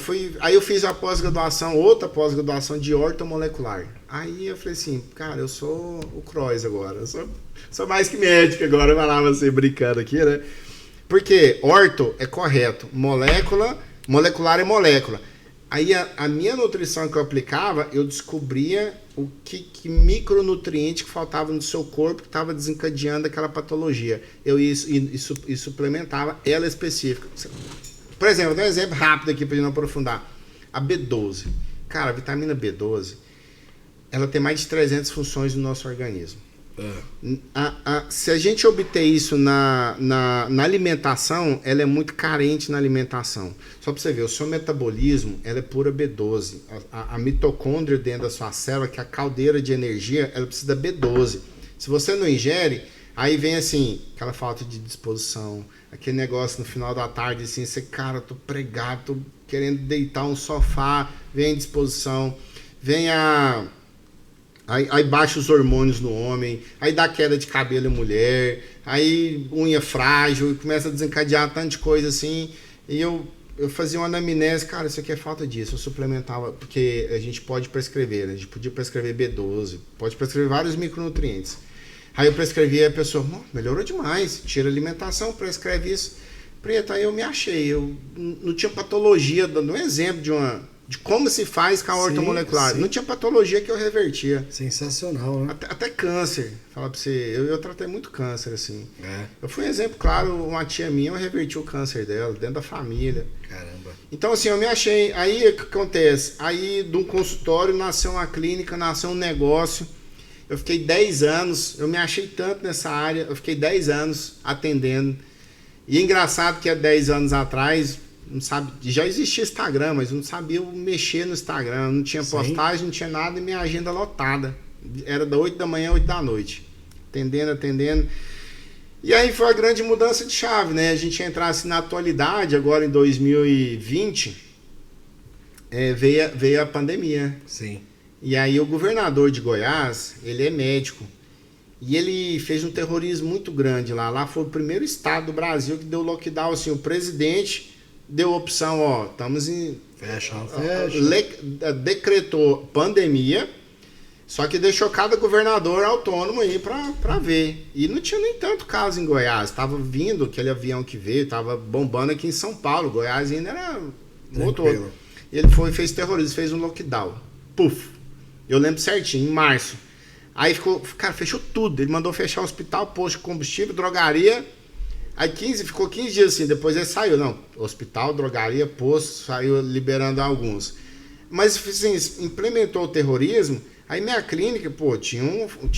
[SPEAKER 2] fiz a pós-graduação, outra pós-graduação de ortomolecular. Aí eu falei assim, cara, eu sou o Croix agora, eu sou mais que médico agora, eu falava assim, brincando aqui, né? Porque orto é correto, molecular é molécula. Aí a minha nutrição que eu aplicava, eu descobria o que micronutriente que faltava no seu corpo que estava desencadeando aquela patologia. Eu ia e suplementava ela específica. Por exemplo, vou dar um exemplo rápido aqui para não aprofundar. A B12. Cara, a vitamina B12, ela tem mais de 300 funções no nosso organismo. Se a gente obter isso na alimentação, ela é muito carente na alimentação. Só para você ver, o seu metabolismo, ela é pura B12. A mitocôndria dentro da sua célula, que é a caldeira de energia, ela precisa da B12. Se você não ingere, aí vem assim, aquela falta de disposição, aquele negócio no final da tarde, assim, você, cara, tô pregado, tô querendo deitar um sofá, vem a disposição, vem aí baixa os hormônios no homem, aí dá queda de cabelo em mulher, aí unha frágil, e começa a desencadear tanta coisa assim, e eu fazia uma anamnese, cara, isso aqui é falta disso, eu suplementava, porque a gente pode prescrever, né? A gente podia prescrever B12, pode prescrever vários micronutrientes. Aí eu prescrevi, a pessoa, melhorou demais, tira alimentação, prescreve isso. Preto, aí eu me achei, eu não tinha patologia, dando um exemplo de como se faz com a ortomolecular. Não tinha patologia que eu revertia.
[SPEAKER 1] Sensacional, né?
[SPEAKER 2] Até câncer, falar pra você, eu tratei muito câncer, assim. Eu fui um exemplo, claro, uma tia minha, eu reverti o câncer dela, dentro da família.
[SPEAKER 1] Caramba.
[SPEAKER 2] Então, assim, eu me achei, aí o que acontece? Aí, de um consultório, nasceu uma clínica, nasceu um negócio. Eu fiquei 10 anos, eu me achei tanto nessa área, eu fiquei 10 anos atendendo. E é engraçado que há 10 anos atrás, não sabe, já existia Instagram, mas eu não sabia mexer no Instagram, não tinha postagem, não tinha nada e minha agenda lotada. Era da 8 da manhã, 8 da noite. Atendendo. E aí foi a grande mudança de chave, né? A gente entrasse na atualidade, agora em 2020, veio a pandemia.
[SPEAKER 1] Sim.
[SPEAKER 2] E aí o governador de Goiás, ele é médico. E ele fez um terrorismo muito grande lá. Lá foi o primeiro estado do Brasil que deu lockdown. Assim, o presidente deu opção, estamos em...
[SPEAKER 1] Fecha.
[SPEAKER 2] Decretou pandemia, só que deixou cada governador autônomo aí pra ver. E não tinha nem tanto caso em Goiás. Tava vindo aquele avião que veio, tava bombando aqui em São Paulo. Goiás ainda era motor. Ele fez terrorismo, fez um lockdown. Puf! Eu lembro certinho, em março. Aí fechou tudo. Ele mandou fechar o hospital, posto de combustível, drogaria. Aí ficou 15 dias assim, depois ele saiu. Não, hospital, drogaria, posto, saiu liberando alguns. Mas assim, implementou o terrorismo. Aí minha clínica, tinha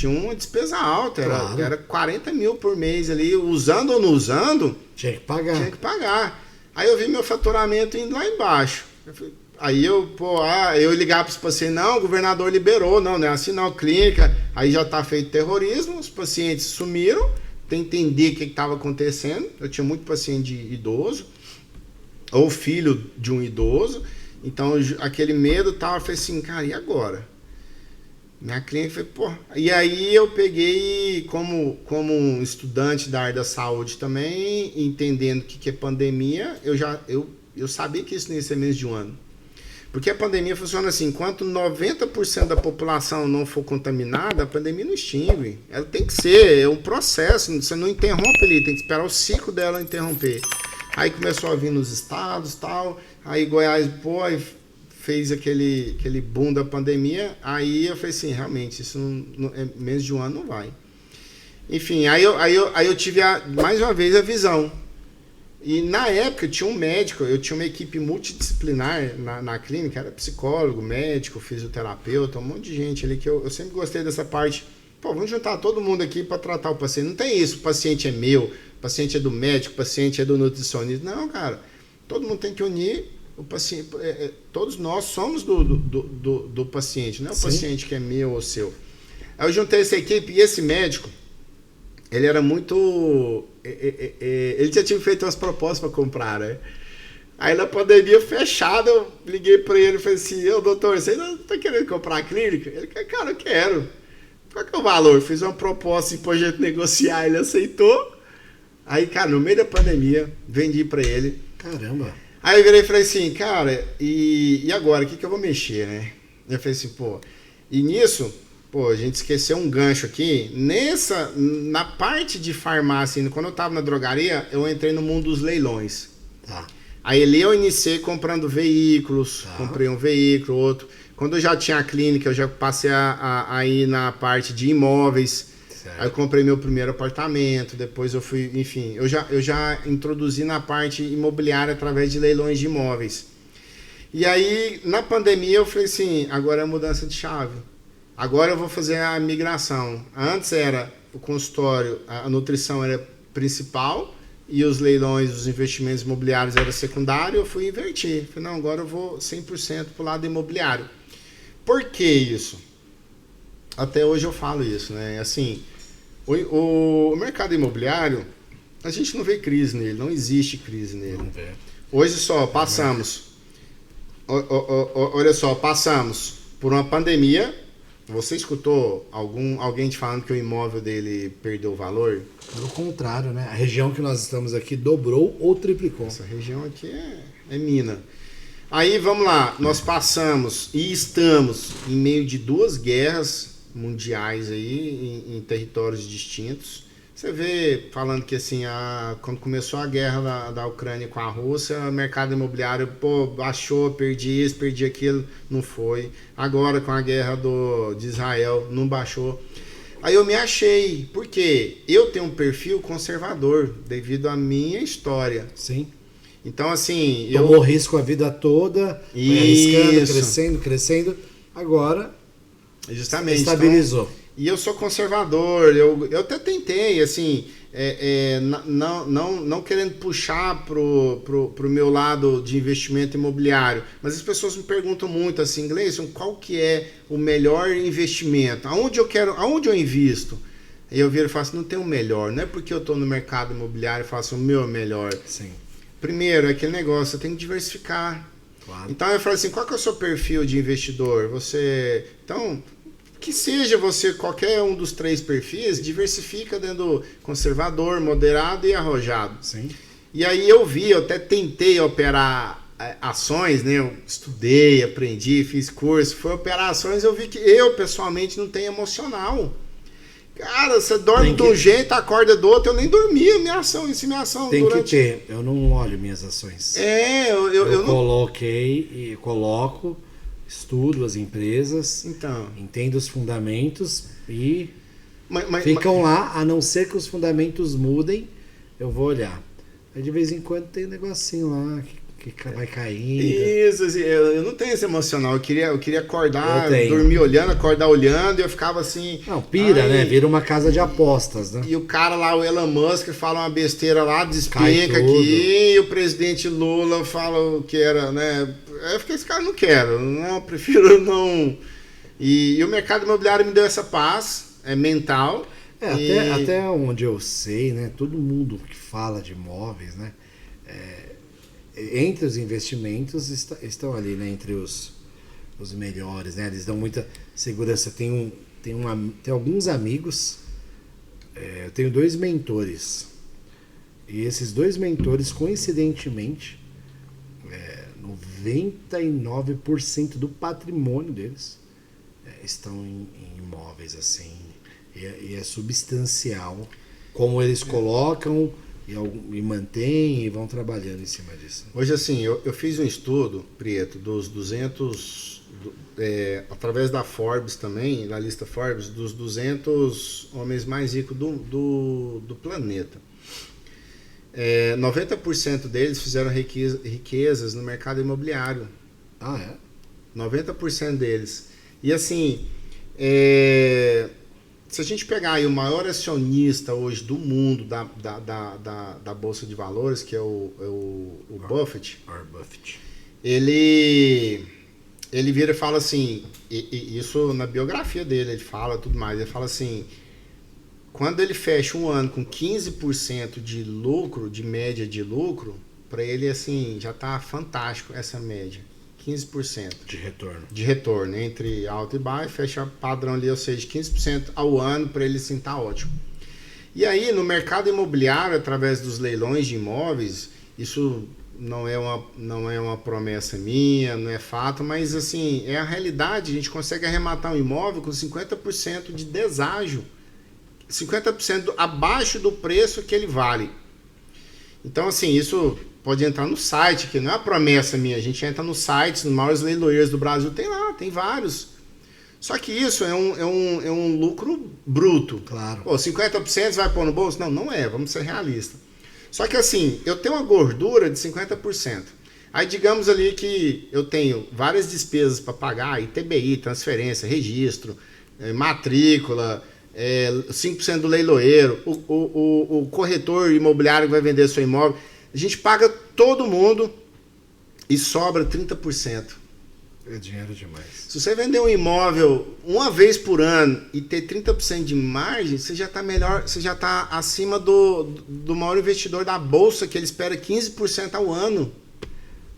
[SPEAKER 2] uma despesa alta. Era 40 mil por mês ali, usando ou não usando.
[SPEAKER 1] Tinha que
[SPEAKER 2] pagar. Aí eu vi meu faturamento indo lá embaixo. Aí eu ligava para os pacientes, não, o governador liberou, não é assim não, clínica, aí já está feito terrorismo, os pacientes sumiram, tem que entender o que estava acontecendo. Eu tinha muito paciente de idoso, ou filho de um idoso, então aquele medo tava, eu falei assim, cara, e agora? Minha clínica foi, e aí eu peguei como um estudante da área da saúde também, entendendo o que é pandemia, eu sabia que isso não ia ser menos de um ano. Porque a pandemia funciona assim, enquanto 90% da população não for contaminada, a pandemia não extingue. Ela tem que ser, é um processo, você não interrompe ali, tem que esperar o ciclo dela interromper. Aí começou a vir nos estados e tal, aí Goiás, fez aquele boom da pandemia, aí eu falei assim, realmente, isso não é menos de um ano não vai. Enfim, aí eu tive mais uma vez a visão. E na época tinha um médico, eu tinha uma equipe multidisciplinar na clínica, era psicólogo, médico, fisioterapeuta, um monte de gente ali que eu sempre gostei dessa parte. Pô, vamos juntar todo mundo aqui para tratar o paciente. Não tem isso, o paciente é meu, o paciente é do médico, o paciente é do nutricionista. Não, cara, todo mundo tem que unir o paciente. Todos nós somos do paciente, não é o paciente que é meu ou seu. Aí eu juntei essa equipe e esse médico, ele era muito... Ele já tinha feito umas propostas para comprar, né? Aí na pandemia fechada, eu liguei para ele e falei assim, doutor, você não tá querendo comprar a clínica? Ele falou, cara, eu quero. Qual que é o valor? Fiz uma proposta assim, pra gente negociar, ele aceitou. Aí, cara, no meio da pandemia, vendi para ele.
[SPEAKER 1] Caramba.
[SPEAKER 2] Aí eu virei e falei assim, cara, e agora, o que eu vou mexer, né? Eu falei assim, pô, e nisso... Pô, a gente esqueceu um gancho aqui. Na parte de farmácia, quando eu tava na drogaria, eu entrei no mundo dos leilões.
[SPEAKER 1] Tá.
[SPEAKER 2] Aí ali eu iniciei comprando veículos, comprei um veículo, outro. Quando eu já tinha a clínica, eu já passei a ir na parte de imóveis. Certo. Aí eu comprei meu primeiro apartamento, depois eu fui, enfim, eu já introduzi na parte imobiliária através de leilões de imóveis. E aí, na pandemia, eu falei assim, agora é a mudança de chave. Agora eu vou fazer a migração. Antes era o consultório, a nutrição era principal e os leilões, os investimentos imobiliários era secundário. Eu fui invertir. Falei, não, agora eu vou 100% para o lado imobiliário. Por que isso? Até hoje eu falo isso, né? Assim, o mercado imobiliário, a gente não vê crise nele, não existe crise nele.
[SPEAKER 1] Não vê.
[SPEAKER 2] Hoje só passamos, olha só, passamos por uma pandemia. Você escutou alguém te falando que o imóvel dele perdeu o valor?
[SPEAKER 1] Pelo contrário, né? A região que nós estamos aqui dobrou ou triplicou.
[SPEAKER 2] Essa região aqui é mina. Aí, vamos lá. Nós passamos e estamos em meio de 2 guerras mundiais aí, em territórios distintos. Você vê falando que assim, quando começou a guerra da Ucrânia com a Rússia, o mercado imobiliário, pô, baixou, perdi isso, perdi aquilo, não foi. Agora com a guerra de Israel, não baixou. Aí eu me achei, porque eu tenho um perfil conservador, devido à minha história.
[SPEAKER 1] Sim.
[SPEAKER 2] Então assim...
[SPEAKER 1] Tomou risco a vida toda, arriscando, crescendo. Agora,
[SPEAKER 2] justamente,
[SPEAKER 1] estabilizou.
[SPEAKER 2] Então, e eu sou conservador, eu até tentei, assim, não querendo puxar pro meu lado de investimento imobiliário, mas as pessoas me perguntam muito assim, Gleison, qual que é o melhor investimento? Aonde eu invisto? E eu viro e falo assim, não tem o melhor, não é porque eu estou no mercado imobiliário e faço o meu melhor.
[SPEAKER 1] Sim.
[SPEAKER 2] Primeiro, é aquele negócio, você tem que diversificar. Claro. Então eu falo assim, qual que é o seu perfil de investidor? Então... Que seja você qualquer um dos 3 perfis, diversifica dentro do conservador, moderado e arrojado.
[SPEAKER 1] Sim.
[SPEAKER 2] E aí eu até tentei operar ações, né? Eu estudei, aprendi, fiz curso, fui operar ações, eu vi que eu, pessoalmente, não tenho emocional. Cara, você dorme de um jeito, acorda do outro, eu nem dormia minha ação.
[SPEAKER 1] Tem que ter, eu não olho minhas ações.
[SPEAKER 2] Eu
[SPEAKER 1] coloquei e coloco... Estudo as empresas, então, entendo os fundamentos e ficam lá, a não ser que os fundamentos mudem, eu vou olhar. Aí de vez em quando tem um negocinho lá que vai caindo.
[SPEAKER 2] Isso, assim, eu não tenho esse emocional, eu queria acordar, dormir olhando, acordar olhando, e eu ficava assim...
[SPEAKER 1] Não, pira, né? Vira uma casa de apostas, né?
[SPEAKER 2] E o cara lá, o Elon Musk, fala uma besteira lá, despenca aqui, e o presidente Lula fala o que era, né? Eu fiquei, esse cara não quero, não, prefiro não... E o mercado imobiliário me deu essa paz mental.
[SPEAKER 1] Até onde eu sei, né? Todo mundo que fala de imóveis, né? Entre os investimentos estão ali, né? Entre os melhores, né? Eles dão muita segurança. Tem alguns amigos, eu tenho 2 mentores. E esses 2 mentores, coincidentemente, 99% do patrimônio deles estão em imóveis, assim, e é substancial como eles colocam e mantêm e vão trabalhando em cima disso.
[SPEAKER 2] Hoje, assim, eu fiz um estudo, Prieto, dos 200, através da Forbes também, da lista Forbes, dos 200 homens mais ricos do planeta. 90% deles fizeram riquezas no mercado imobiliário.
[SPEAKER 1] Ah, é?
[SPEAKER 2] 90% deles. E assim, se a gente pegar aí o maior acionista hoje do mundo da Bolsa de Valores, que é o Buffett,
[SPEAKER 1] Warren Buffett,
[SPEAKER 2] ele vira e fala assim, e isso na biografia dele, ele fala tudo mais, ele fala assim, quando ele fecha um ano com 15% de lucro, de média de lucro, para ele assim, já tá fantástico essa média. 15% de retorno entre alto e baixo, fecha padrão ali, ou seja, 15% ao ano, para ele sim tá ótimo. E aí, no mercado imobiliário, através dos leilões de imóveis, isso não é uma promessa minha, não é fato, mas assim, é a realidade. A gente consegue arrematar um imóvel com 50% de deságio, 50% abaixo do preço que ele vale. Então, assim, isso pode entrar no site, que não é uma promessa minha, a gente entra no site, nos maiores leiloeiros do Brasil, tem lá, tem vários. Só que isso é um lucro bruto.
[SPEAKER 1] Claro.
[SPEAKER 2] Pô, 50% você vai pôr no bolso? Não, não é, vamos ser realistas. Só que assim, eu tenho uma gordura de 50%. Aí digamos ali que eu tenho várias despesas para pagar, ITBI, transferência, registro, matrícula, 5% do leiloeiro, o corretor imobiliário que vai vender seu imóvel. A gente paga todo mundo e sobra 30%.
[SPEAKER 1] É dinheiro demais.
[SPEAKER 2] Se você vender um imóvel uma vez por ano e ter 30% de margem, você já está melhor, você já está acima do maior investidor da bolsa, que ele espera 15% ao ano.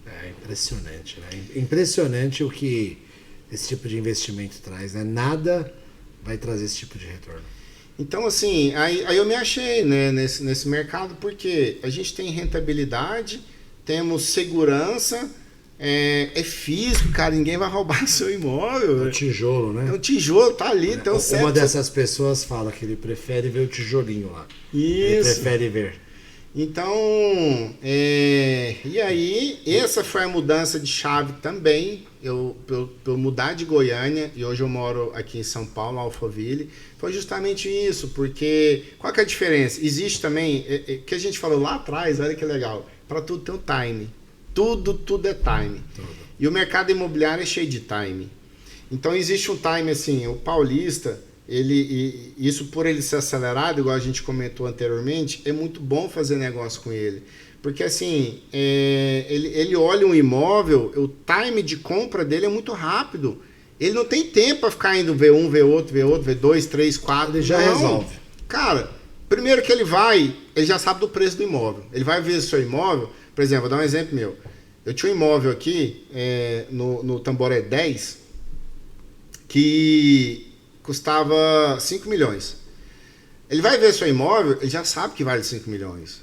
[SPEAKER 1] É impressionante, né? Impressionante o que esse tipo de investimento traz, né? Nada vai trazer esse tipo de retorno.
[SPEAKER 2] Então, assim, aí eu me achei, né, nesse mercado, porque a gente tem rentabilidade, temos segurança, é físico, cara, ninguém vai roubar seu imóvel.
[SPEAKER 1] É um tijolo, né?
[SPEAKER 2] É um tijolo, tá ali, então certo.
[SPEAKER 1] Uma dessas pessoas fala que ele prefere ver o tijolinho lá.
[SPEAKER 2] Isso.
[SPEAKER 1] Ele prefere ver.
[SPEAKER 2] Então, e aí, essa foi a mudança de chave também. Eu mudar de Goiânia, e hoje eu moro aqui em São Paulo, Alphaville, foi justamente isso, porque qual que é a diferença? Existe também, que a gente falou lá atrás, olha que legal, para tudo tem um time. Tudo é time.
[SPEAKER 1] Tudo.
[SPEAKER 2] E o mercado imobiliário é cheio de time. Então existe um time assim, o paulista, isso por ele ser acelerado, igual a gente comentou anteriormente, é muito bom fazer negócio com ele. Porque assim, ele olha um imóvel, o time de compra dele é muito rápido. Ele não tem tempo para ficar indo ver um, ver outro, ver dois, três, quatro.
[SPEAKER 1] Ele já resolve.
[SPEAKER 2] Cara, primeiro que ele já sabe do preço do imóvel. Ele vai ver o seu imóvel, por exemplo, vou dar um exemplo meu. Eu tinha um imóvel aqui, no Tamboré 10, que custava 5 milhões. Ele vai ver seu imóvel, ele já sabe que vale 5 milhões.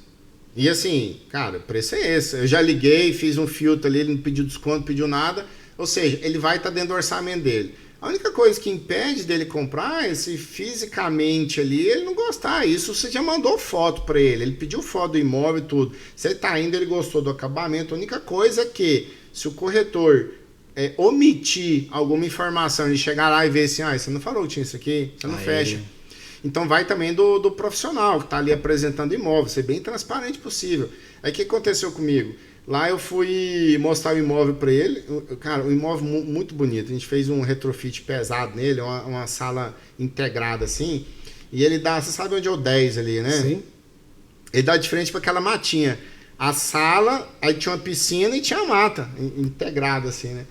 [SPEAKER 2] E assim, cara, o preço é esse. Eu já liguei, fiz um filtro ali, ele não pediu desconto, não pediu nada. Ou seja, ele vai estar dentro do orçamento dele. A única coisa que impede dele comprar é se fisicamente ali ele não gostar. Isso você já mandou foto para ele. Ele pediu foto do imóvel e tudo. Se ele está indo, ele gostou do acabamento. A única coisa é que se o corretor omitir alguma informação, ele chegar lá e ver assim, você não falou que tinha isso aqui, você não fecha. Então vai também do profissional que está ali apresentando o imóvel, ser bem transparente possível. Aí o que aconteceu comigo? Lá eu fui mostrar o imóvel para ele, cara, um imóvel muito bonito. A gente fez um retrofit pesado nele, uma sala integrada assim, e ele dá, você sabe onde é o 10 ali, né?
[SPEAKER 1] Sim.
[SPEAKER 2] Ele dá de frente para aquela matinha. A sala, aí tinha uma piscina e tinha a mata integrada assim, né?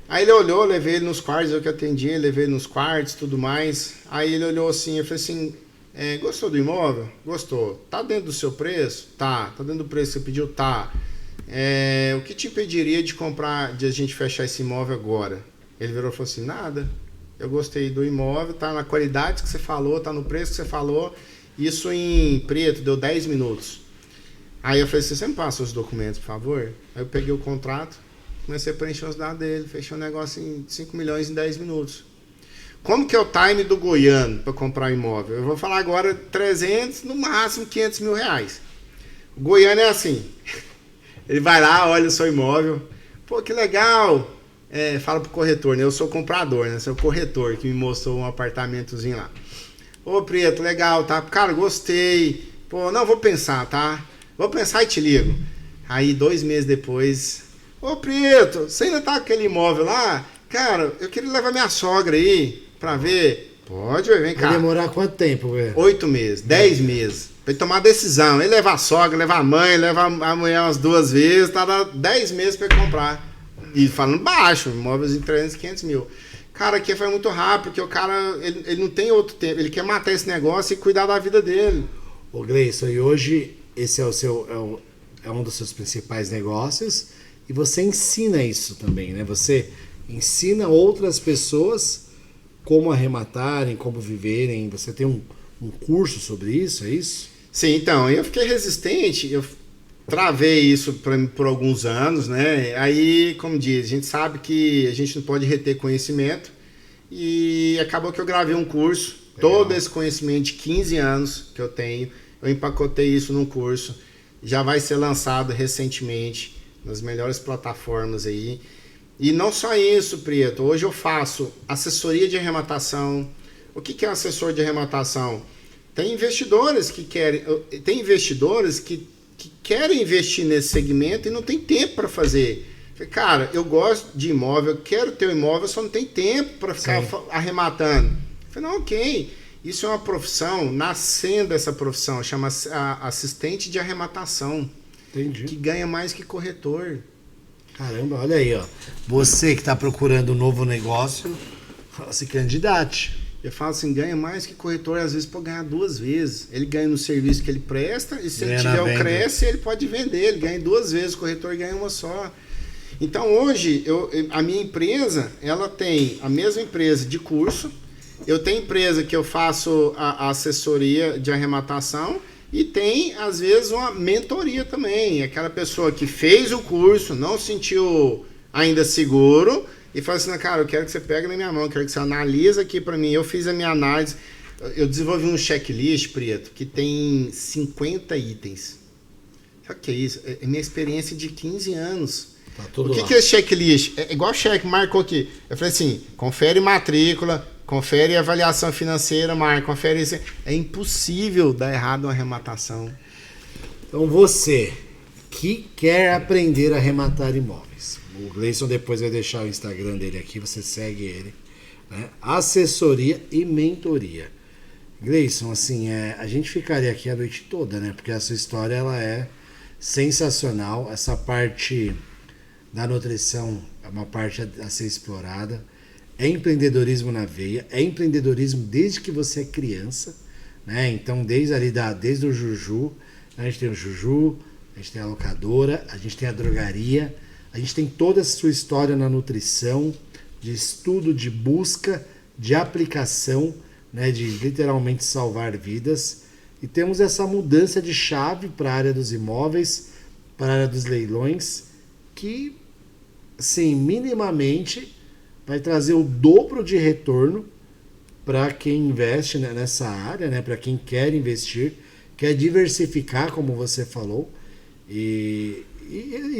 [SPEAKER 2] Aí ele olhou, levei ele nos quartos, eu que atendi, levei ele nos quartos, tudo mais. Aí ele olhou assim, eu falei assim, gostou do imóvel? Gostou. Tá dentro do seu preço? Tá. Tá dentro do preço que você pediu? Tá. O que te impediria de a gente fechar esse imóvel agora? Ele virou e falou assim, nada. Eu gostei do imóvel, tá na qualidade que você falou, tá no preço que você falou. Isso em preto, deu 10 minutos. Aí eu falei assim, você me passa os documentos, por favor? Aí eu peguei o contrato, comecei a preencher os dados dele, fechei um negócio em 5 milhões em 10 minutos. Como que é o time do goiano para comprar imóvel? Eu vou falar agora 300, no máximo 500 mil reais. O goiano é assim, ele vai lá, olha o seu imóvel, pô, que legal, fala pro corretor, né? Eu sou comprador, né? Sou o corretor que me mostrou um apartamentozinho lá. Ô, Preto, legal, tá? Cara, gostei. Pô, não, vou pensar, tá? Vou pensar e te ligo. Aí 2 meses depois, ô Preto, você ainda tá com aquele imóvel lá? Cara, eu queria levar minha sogra aí pra ver. Pode, vem cá.
[SPEAKER 1] Vai demorar quanto tempo, velho?
[SPEAKER 2] 8 meses, 10 meses. Pra ele tomar a decisão. Ele leva a sogra, leva a mãe, leva a mulher umas 2 vezes, tá dando 10 meses pra ele comprar. E falando baixo, imóveis em 300, 500 mil. Cara, aqui foi muito rápido, porque o cara, ele não tem outro tempo. Ele quer matar esse negócio e cuidar da vida dele.
[SPEAKER 1] Ô Gleison, e hoje esse é o seu é um dos seus principais negócios e você ensina isso também, né? Você ensina outras pessoas como arrematarem, como viverem. Você tem um curso sobre isso, é isso?
[SPEAKER 2] Sim, então, eu fiquei resistente, eu travei isso por alguns anos, né? Aí, como diz, a gente sabe que a gente não pode reter conhecimento e acabou que eu gravei um curso. Legal. Todo esse conhecimento de 15 anos que eu tenho, eu empacotei isso num curso. Já vai ser lançado recentemente nas melhores plataformas aí. E não só isso, Preto. Hoje eu faço assessoria de arrematação. O que é um assessor de arrematação? Tem investidores que querem investir nesse segmento e não tem tempo para fazer. Cara, eu gosto de imóvel, eu quero ter um imóvel, só não tem tempo para ficar arrematando. Eu falei, não, ok. Isso é uma profissão, nascendo essa profissão, chama assistente de arrematação.
[SPEAKER 1] Entendi.
[SPEAKER 2] Que ganha mais que corretor.
[SPEAKER 1] Caramba, olha aí, ó. Você que está procurando um novo negócio, se candidate.
[SPEAKER 2] Eu falo assim, ganha mais que corretor, às vezes pode ganhar 2 vezes. Ele ganha no serviço que ele presta, e se ele tiver o Cresce, ele pode vender. Ele ganha 2 vezes, o corretor ganha uma só. Então hoje, a minha empresa, ela tem a mesma empresa de curso. Eu tenho empresa que eu faço a assessoria de arrematação e tem, às vezes, uma mentoria também. Aquela pessoa que fez o curso, não sentiu ainda seguro e fala assim, cara, eu quero que você pegue na minha mão, eu quero que você analise aqui para mim. Eu fiz a minha análise, eu desenvolvi um checklist, Preto, que tem 50 itens. Sabe o que é isso? É minha experiência de 15 anos.
[SPEAKER 1] Tá tudo
[SPEAKER 2] o que é esse checklist? É igual o cheque, marcou aqui. Eu falei assim, confere matrícula, confere avaliação financeira, confere isso. É impossível dar errado uma arrematação.
[SPEAKER 1] Então você que quer aprender a arrematar imóveis, o Gleison depois vai deixar o Instagram dele aqui, você segue ele, né? Assessoria e mentoria. Gleison, assim, a gente ficaria aqui a noite toda, né? Porque a sua história ela é sensacional. Essa parte da nutrição é uma parte a ser explorada. É empreendedorismo na veia, é empreendedorismo desde que você é criança, né? Então, desde o Juju, a gente tem o Juju, a gente tem a locadora, a gente tem a drogaria, a gente tem toda a sua história na nutrição, de estudo, de busca, de aplicação, né? De literalmente salvar vidas. E temos essa mudança de chave para a área dos imóveis, para a área dos leilões, que, sim, minimamente vai trazer o dobro de retorno para quem investe nessa área, né? Para quem quer investir, quer diversificar, como você falou, e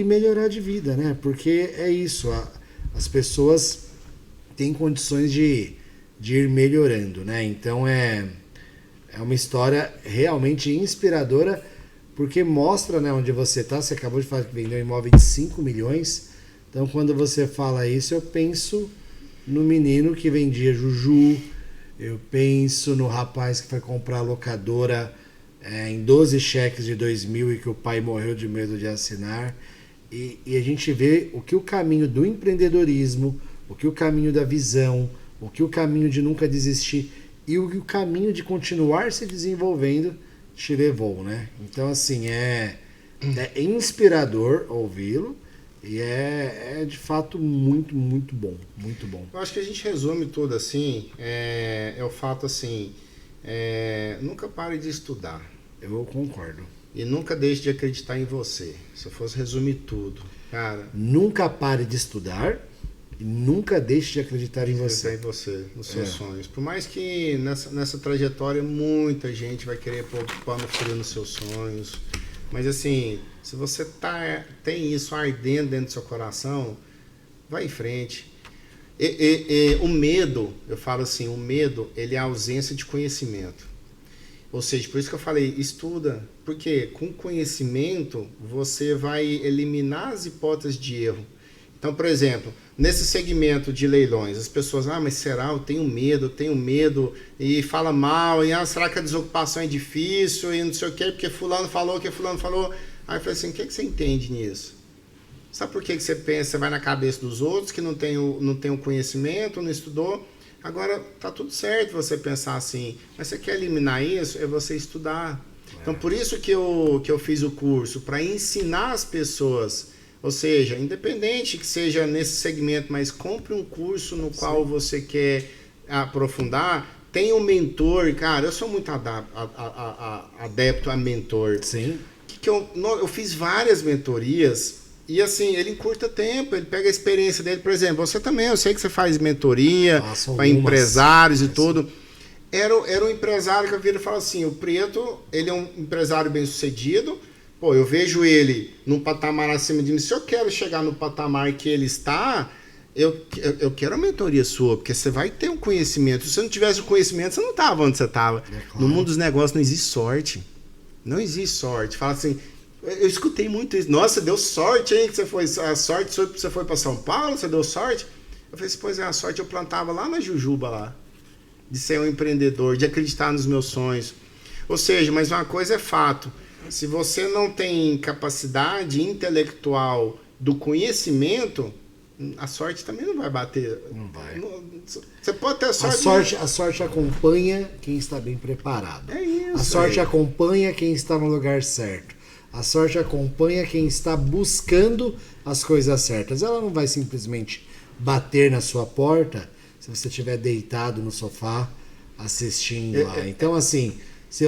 [SPEAKER 1] melhorar de vida, né? Porque é isso, as pessoas têm condições de ir melhorando, né? Então é uma história realmente inspiradora, porque mostra, né, onde você está. Você acabou de falar que vendeu um imóvel de 5 milhões. Então, quando você fala isso, eu penso no menino que vendia Juju, eu penso no rapaz que foi comprar a locadora em 12 cheques de 2 mil e que o pai morreu de medo de assinar. E a gente vê o que o caminho do empreendedorismo, o que o caminho da visão, o que o caminho de nunca desistir e o caminho de continuar se desenvolvendo te levou, né? Então, assim, é inspirador ouvi-lo. E é de fato muito, muito bom, muito bom.
[SPEAKER 2] Eu acho que a gente resume tudo assim, é o fato assim, nunca pare de estudar.
[SPEAKER 1] Eu concordo.
[SPEAKER 2] E nunca deixe de acreditar em você. Se eu fosse resumir tudo, cara...
[SPEAKER 1] Nunca pare de estudar e nunca deixe de acreditar em você.
[SPEAKER 2] Em você, nos seus sonhos. Por mais que nessa trajetória muita gente vai querer pôr pano frio nos seus sonhos. Mas assim, se você tem isso ardendo dentro do seu coração, vai em frente. O medo, eu falo assim, o medo, ele é a ausência de conhecimento. Ou seja, por isso que eu falei, estuda. Porque com conhecimento você vai eliminar as hipóteses de erro. Então, por exemplo, nesse segmento de leilões, as pessoas, mas será? Eu tenho medo, e fala mal, e será que a desocupação é difícil, e não sei o quê, porque fulano falou. Aí eu falei assim, o que você entende nisso? Sabe por que você pensa, você vai na cabeça dos outros, que não tem o conhecimento, não estudou? Agora, tá tudo certo você pensar assim, mas você quer eliminar isso? É você estudar. Então, por isso que eu fiz o curso, para ensinar as pessoas, ou seja, independente que seja nesse segmento, mas compre um curso no qual você quer aprofundar, tem um mentor, cara, eu sou muito adepto a mentor.
[SPEAKER 1] Sim.
[SPEAKER 2] Eu fiz várias mentorias. E assim, ele encurta tempo, ele pega a experiência dele. Por exemplo, você também, eu sei que você faz mentoria para empresários e tudo. Era um empresário que eu vi ele falar assim, o Preto, ele é um empresário bem sucedido, pô, eu vejo ele num patamar acima de mim. Se eu quero chegar no patamar que ele está, eu quero a mentoria sua, porque você vai ter um conhecimento. Se você não tivesse o conhecimento, você não estava onde você estava. Claro. No mundo dos negócios não existe sorte. Não existe sorte. Fala assim... Eu escutei muito isso. Nossa, deu sorte, hein? Que você foi, a sorte você foi para São Paulo, você deu sorte? Eu falei assim, pois é, a sorte eu plantava lá na Jujuba, lá. De ser um empreendedor, de acreditar nos meus sonhos. Ou seja, mas uma coisa é fato. Se você não tem capacidade intelectual do conhecimento, a sorte também não vai bater.
[SPEAKER 1] Não vai.
[SPEAKER 2] Você pode ter sorte.
[SPEAKER 1] A sorte acompanha quem está bem preparado.
[SPEAKER 2] É isso.
[SPEAKER 1] A sorte acompanha quem está no lugar certo. A sorte acompanha quem está buscando as coisas certas. Ela não vai simplesmente bater na sua porta se você estiver deitado no sofá assistindo lá. Então, assim, se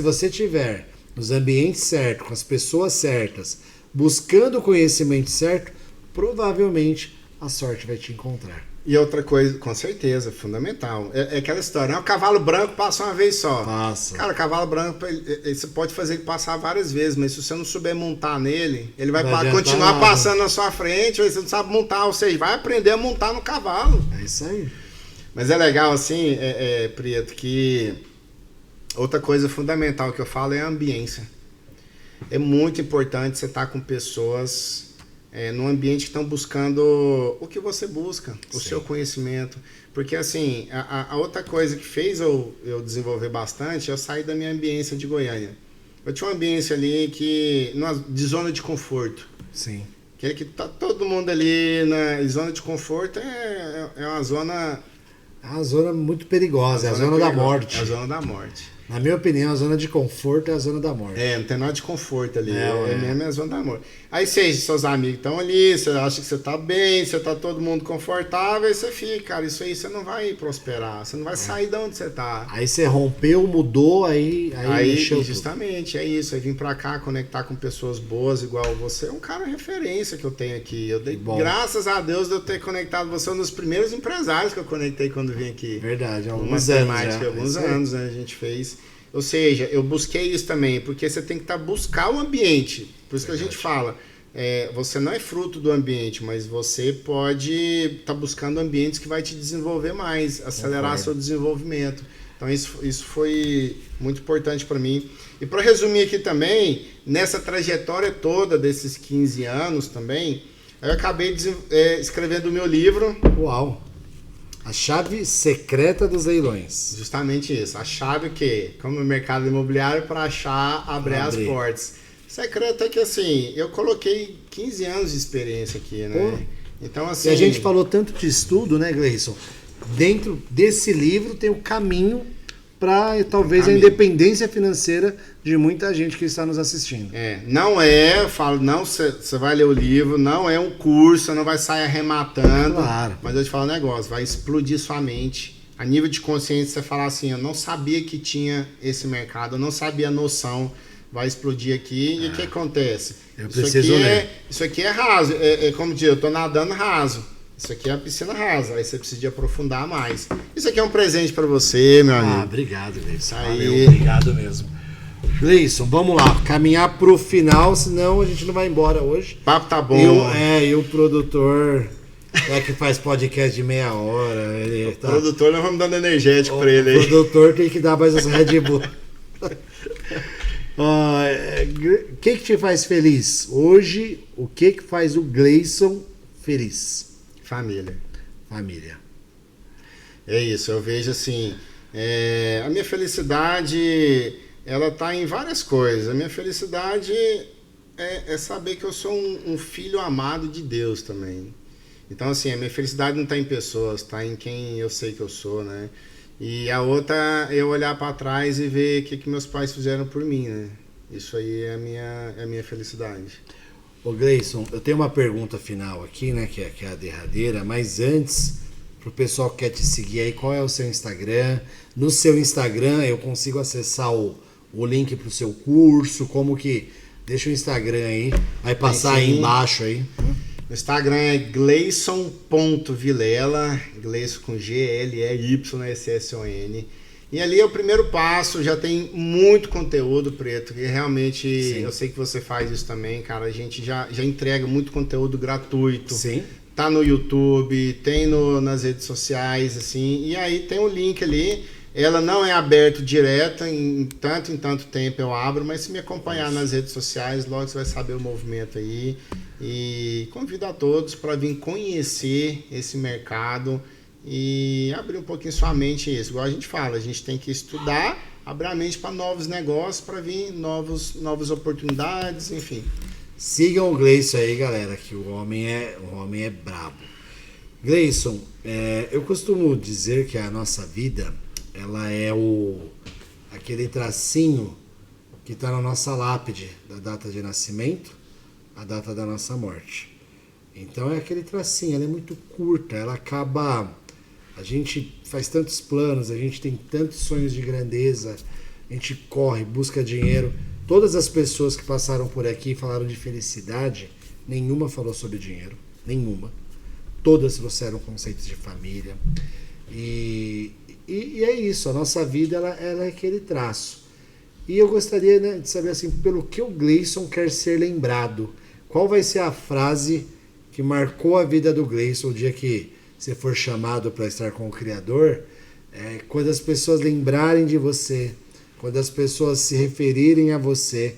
[SPEAKER 1] você estiver nos ambientes certos, com as pessoas certas, buscando o conhecimento certo, provavelmente a sorte vai te encontrar.
[SPEAKER 2] E outra coisa, com certeza, fundamental, é aquela história, o cavalo branco passa uma vez só.
[SPEAKER 1] Passa.
[SPEAKER 2] Cara, o cavalo branco, você pode fazer ele passar várias vezes, mas se você não souber montar nele, ele vai continuar passando na sua frente, você não sabe montar, ou seja, vai aprender a montar no cavalo.
[SPEAKER 1] É isso aí.
[SPEAKER 2] Mas é legal, assim, Prieto, que outra coisa fundamental que eu falo é a ambiência. É muito importante você estar com pessoas... num ambiente que estão buscando o que você busca, o seu conhecimento. Porque, assim, a outra coisa que fez eu desenvolver bastante, eu saí da minha ambiência de Goiânia. Eu tinha uma ambiência ali de zona de conforto.
[SPEAKER 1] Sim.
[SPEAKER 2] Que tá todo mundo ali na zona de conforto, é uma zona...
[SPEAKER 1] É uma zona muito perigosa, é a zona da morte.
[SPEAKER 2] É a zona da morte.
[SPEAKER 1] Na minha opinião, a zona de conforto é a zona da morte.
[SPEAKER 2] Não tem nada de conforto ali. Mesmo é a zona da morte. Aí seus amigos estão ali, você acha que você tá bem, você tá todo mundo confortável, aí você fica, cara, isso aí você não vai prosperar, você não vai sair de onde você tá. Aí
[SPEAKER 1] você rompeu, mudou, aí
[SPEAKER 2] justamente, é isso. Aí vim pra cá conectar com pessoas boas, igual você. É um cara referência que eu tenho aqui. Graças a Deus de eu ter conectado você, um dos primeiros empresários que eu conectei quando vim aqui.
[SPEAKER 1] Verdade,
[SPEAKER 2] alguns anos, né, a gente fez. Ou seja, eu busquei isso também, porque você tem que buscar o ambiente. Por isso que a gente fala, você não é fruto do ambiente, mas você pode estar buscando ambientes que vai te desenvolver mais, acelerar seu desenvolvimento. Então isso foi muito importante para mim. E para resumir aqui também, nessa trajetória toda desses 15 anos também, eu acabei escrevendo o meu livro.
[SPEAKER 1] Uau! A chave secreta dos leilões.
[SPEAKER 2] Justamente isso. A chave como no mercado imobiliário, para abrir as portas. Secreto é que, assim, eu coloquei 15 anos de experiência aqui, né?
[SPEAKER 1] Pô.
[SPEAKER 2] Então, assim...
[SPEAKER 1] E a gente falou tanto de estudo, né, Gleison? Dentro desse livro tem o caminho para talvez a independência financeira de muita gente que está nos assistindo.
[SPEAKER 2] Eu falo, não, você vai ler o livro, não é um curso, você não vai sair arrematando.
[SPEAKER 1] Claro.
[SPEAKER 2] Mas eu te falo um negócio, vai explodir sua mente. A nível de consciência, você falar assim, eu não sabia que tinha esse mercado, eu não sabia a noção, vai explodir aqui. E o que acontece?
[SPEAKER 1] Eu preciso ler.
[SPEAKER 2] Isso aqui é raso, como diz, eu estou nadando raso. Isso aqui é a piscina rasa, aí você precisa de aprofundar mais. Isso aqui é um presente para você, meu amigo.
[SPEAKER 1] Obrigado, Gleison. Obrigado mesmo. Gleison, vamos lá, caminhar pro final, senão a gente não vai embora hoje.
[SPEAKER 2] O papo tá bom.
[SPEAKER 1] E o produtor que faz podcast de meia hora.
[SPEAKER 2] O produtor, nós vamos dando energético para ele aí.
[SPEAKER 1] O produtor tem que dar mais as Red Bull. O que te faz feliz? Hoje, o que faz o Gleison feliz?
[SPEAKER 2] Família.
[SPEAKER 1] Família.
[SPEAKER 2] É isso, eu vejo assim, a minha felicidade, ela tá em várias coisas. A minha felicidade é saber que eu sou um filho amado de Deus também. Então, assim, a minha felicidade não está em pessoas, está em quem eu sei que eu sou, né? E a outra é eu olhar para trás e ver o que meus pais fizeram por mim, né? Isso aí é a minha felicidade.
[SPEAKER 1] Ô Gleison, eu tenho uma pergunta final aqui, né? Que é a derradeira, mas antes, pro pessoal que quer te seguir aí, qual é o seu Instagram? No seu Instagram eu consigo acessar o link pro seu curso, como que... Deixa o Instagram aí, vai passar aí embaixo aí.
[SPEAKER 2] O Instagram é gleison.vilela, Gleison com Gleysson. E ali é o primeiro passo, já tem muito conteúdo, Preto, e realmente Sim. Eu sei que você faz isso também, cara, a gente já entrega muito conteúdo gratuito.
[SPEAKER 1] Sim.
[SPEAKER 2] Tá no YouTube, tem nas redes sociais, assim, e aí tem o link ali. Ela não é aberta direta, em tanto tempo eu abro, mas se me acompanhar nas redes sociais, logo você vai saber o movimento aí. E convido a todos para vir conhecer esse mercado e abrir um pouquinho sua mente isso. Igual a gente fala, a gente tem que estudar, abrir a mente para novos negócios, para vir novas oportunidades, enfim.
[SPEAKER 1] Sigam o Gleison aí, galera, que o homem é brabo. Gleison, eu costumo dizer que a nossa vida... ela é aquele tracinho que está na nossa lápide, da data de nascimento, a data da nossa morte. Então é aquele tracinho, ela é muito curta, ela acaba... A gente faz tantos planos, a gente tem tantos sonhos de grandeza, a gente corre, busca dinheiro. Todas as pessoas que passaram por aqui e falaram de felicidade, nenhuma falou sobre dinheiro, nenhuma. Todas trouxeram conceitos de família. E é isso, a nossa vida ela é aquele traço. E eu gostaria, né, de saber assim, pelo que o Gleison quer ser lembrado. Qual vai ser a frase que marcou a vida do Gleison o dia que você for chamado para estar com o Criador? Quando as pessoas lembrarem de você, quando as pessoas se referirem a você,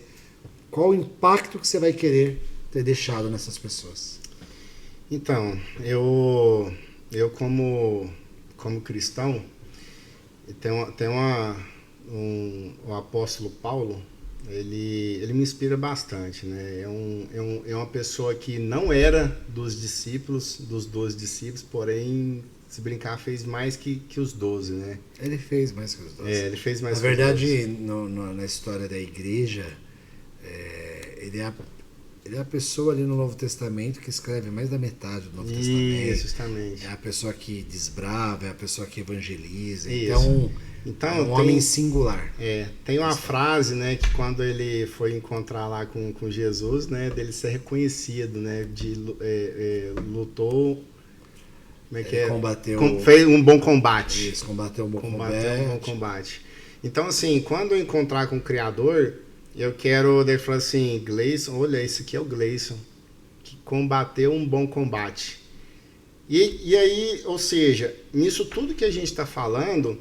[SPEAKER 1] qual o impacto que você vai querer ter deixado nessas pessoas?
[SPEAKER 2] Então, eu como cristão, tem o apóstolo Paulo, ele me inspira bastante, né? É uma pessoa que não era dos 12 discípulos, porém, se brincar, fez mais que os 12, né?
[SPEAKER 1] Ele fez mais que os 12.
[SPEAKER 2] Ele fez mais
[SPEAKER 1] que os 12. Na verdade,
[SPEAKER 2] no,
[SPEAKER 1] na história da igreja, ele é a pessoa ali no Novo Testamento que escreve mais da metade do Novo Testamento.
[SPEAKER 2] Isso, justamente.
[SPEAKER 1] É a pessoa que desbrava, é a pessoa que evangeliza.
[SPEAKER 2] Isso.
[SPEAKER 1] Então é um homem singular.
[SPEAKER 2] Tem uma frase, né, que quando ele foi encontrar lá com Jesus, né, dele ser reconhecido, né, lutou, como é que fez um bom combate.
[SPEAKER 1] Isso, combateu um bom
[SPEAKER 2] combate. Então, assim, quando eu encontrar com o Criador, eu quero, ele falou assim, Gleison, olha, esse aqui é o Gleison, que combateu um bom combate. E aí, ou seja, nisso tudo que a gente está falando,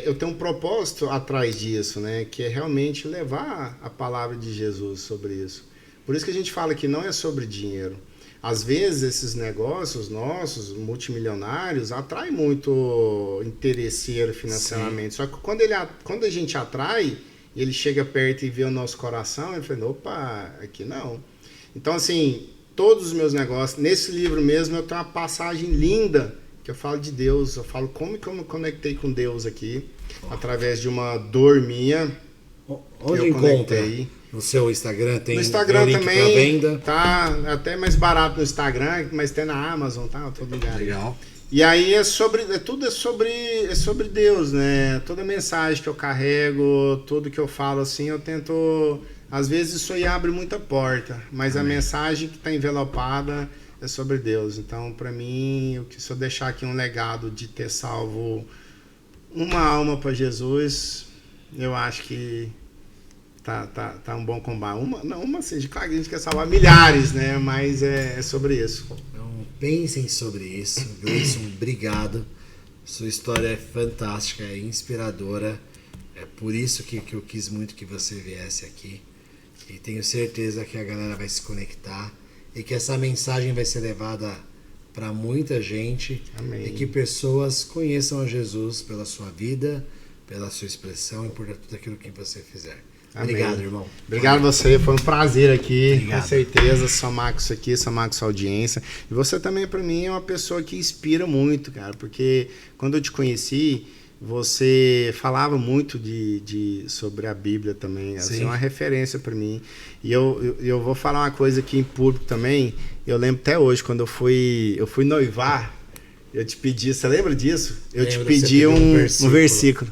[SPEAKER 2] eu tenho um propósito atrás disso, né? Que é realmente levar a palavra de Jesus sobre isso. Por isso que a gente fala que não é sobre dinheiro. Às vezes esses negócios nossos, multimilionários, atraem muito interesseiro financeiramente. Sim. Só que quando a gente atrai, ele chega perto e vê o nosso coração, ele fala, opa, aqui não. Então, assim, todos os meus negócios, nesse livro mesmo, eu tenho uma passagem linda que eu falo de Deus, eu falo como que eu me conectei com Deus aqui, através de uma dor minha.
[SPEAKER 1] Onde encontra? No seu Instagram tem
[SPEAKER 2] no Instagram
[SPEAKER 1] link
[SPEAKER 2] também,
[SPEAKER 1] pra venda?
[SPEAKER 2] Tá até mais barato no Instagram, mas tem na Amazon, tá? Todo lugar.
[SPEAKER 1] Legal.
[SPEAKER 2] E aí tudo é sobre Deus, né? Toda mensagem que eu carrego, tudo que eu falo assim, eu tento... Às vezes isso aí abre muita porta, mas Amém. A mensagem que está envelopada é sobre Deus. Então, para mim, se eu deixar aqui um legado de ter salvo uma alma para Jesus, eu acho que tá um bom combate. Uma seja, claro que a gente quer salvar milhares, né? Mas é sobre isso.
[SPEAKER 1] Então, pensem sobre isso. Gleison, obrigado. Sua história é fantástica, é inspiradora. É por isso que eu quis muito que você viesse aqui. E tenho certeza que a galera vai se conectar e que essa mensagem vai ser levada para muita gente.
[SPEAKER 2] Amém.
[SPEAKER 1] E que pessoas conheçam a Jesus pela sua vida, pela sua expressão e por tudo aquilo que você fizer.
[SPEAKER 2] Amém.
[SPEAKER 1] Obrigado, irmão.
[SPEAKER 2] Obrigado a você, foi um prazer aqui,
[SPEAKER 1] Obrigado.
[SPEAKER 2] com certeza, somar com isso aqui, somar com sua audiência. E você também, para mim, é uma pessoa que inspira muito, cara, porque quando eu te conheci, você falava muito sobre a Bíblia também, assim, é uma referência para mim. E eu vou falar uma coisa aqui em público também, eu lembro até hoje, quando eu fui noivar, eu te pedi, você lembra disso? Eu te pedi um versículo.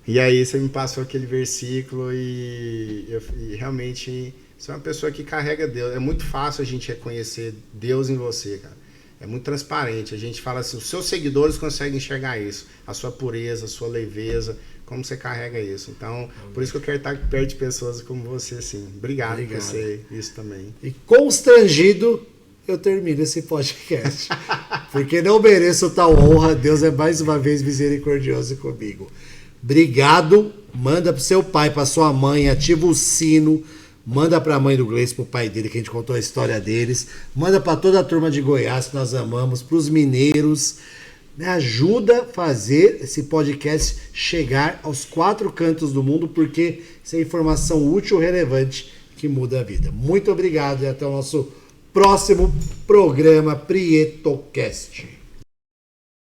[SPEAKER 2] E aí você me passou aquele versículo e realmente você é uma pessoa que carrega Deus. É muito fácil a gente reconhecer Deus em você, cara. É muito transparente. A gente fala assim, os seus seguidores conseguem enxergar isso. A sua pureza, a sua leveza, como você carrega isso. Então, por isso que eu quero estar perto de pessoas como você, assim. Obrigado por ser isso também.
[SPEAKER 1] E constrangido, eu termino esse podcast. Porque não mereço tal honra. Deus é mais uma vez misericordioso comigo. Obrigado. Manda pro seu pai, pra sua mãe, ativa o sino. Manda pra mãe do Gleice, pro pai dele, que a gente contou a história deles. Manda pra toda a turma de Goiás, que nós amamos, pros mineiros. Me ajuda a fazer esse podcast chegar aos 4 cantos do mundo, porque isso é informação útil e relevante que muda a vida. Muito obrigado e até o nosso próximo programa PrietoCast.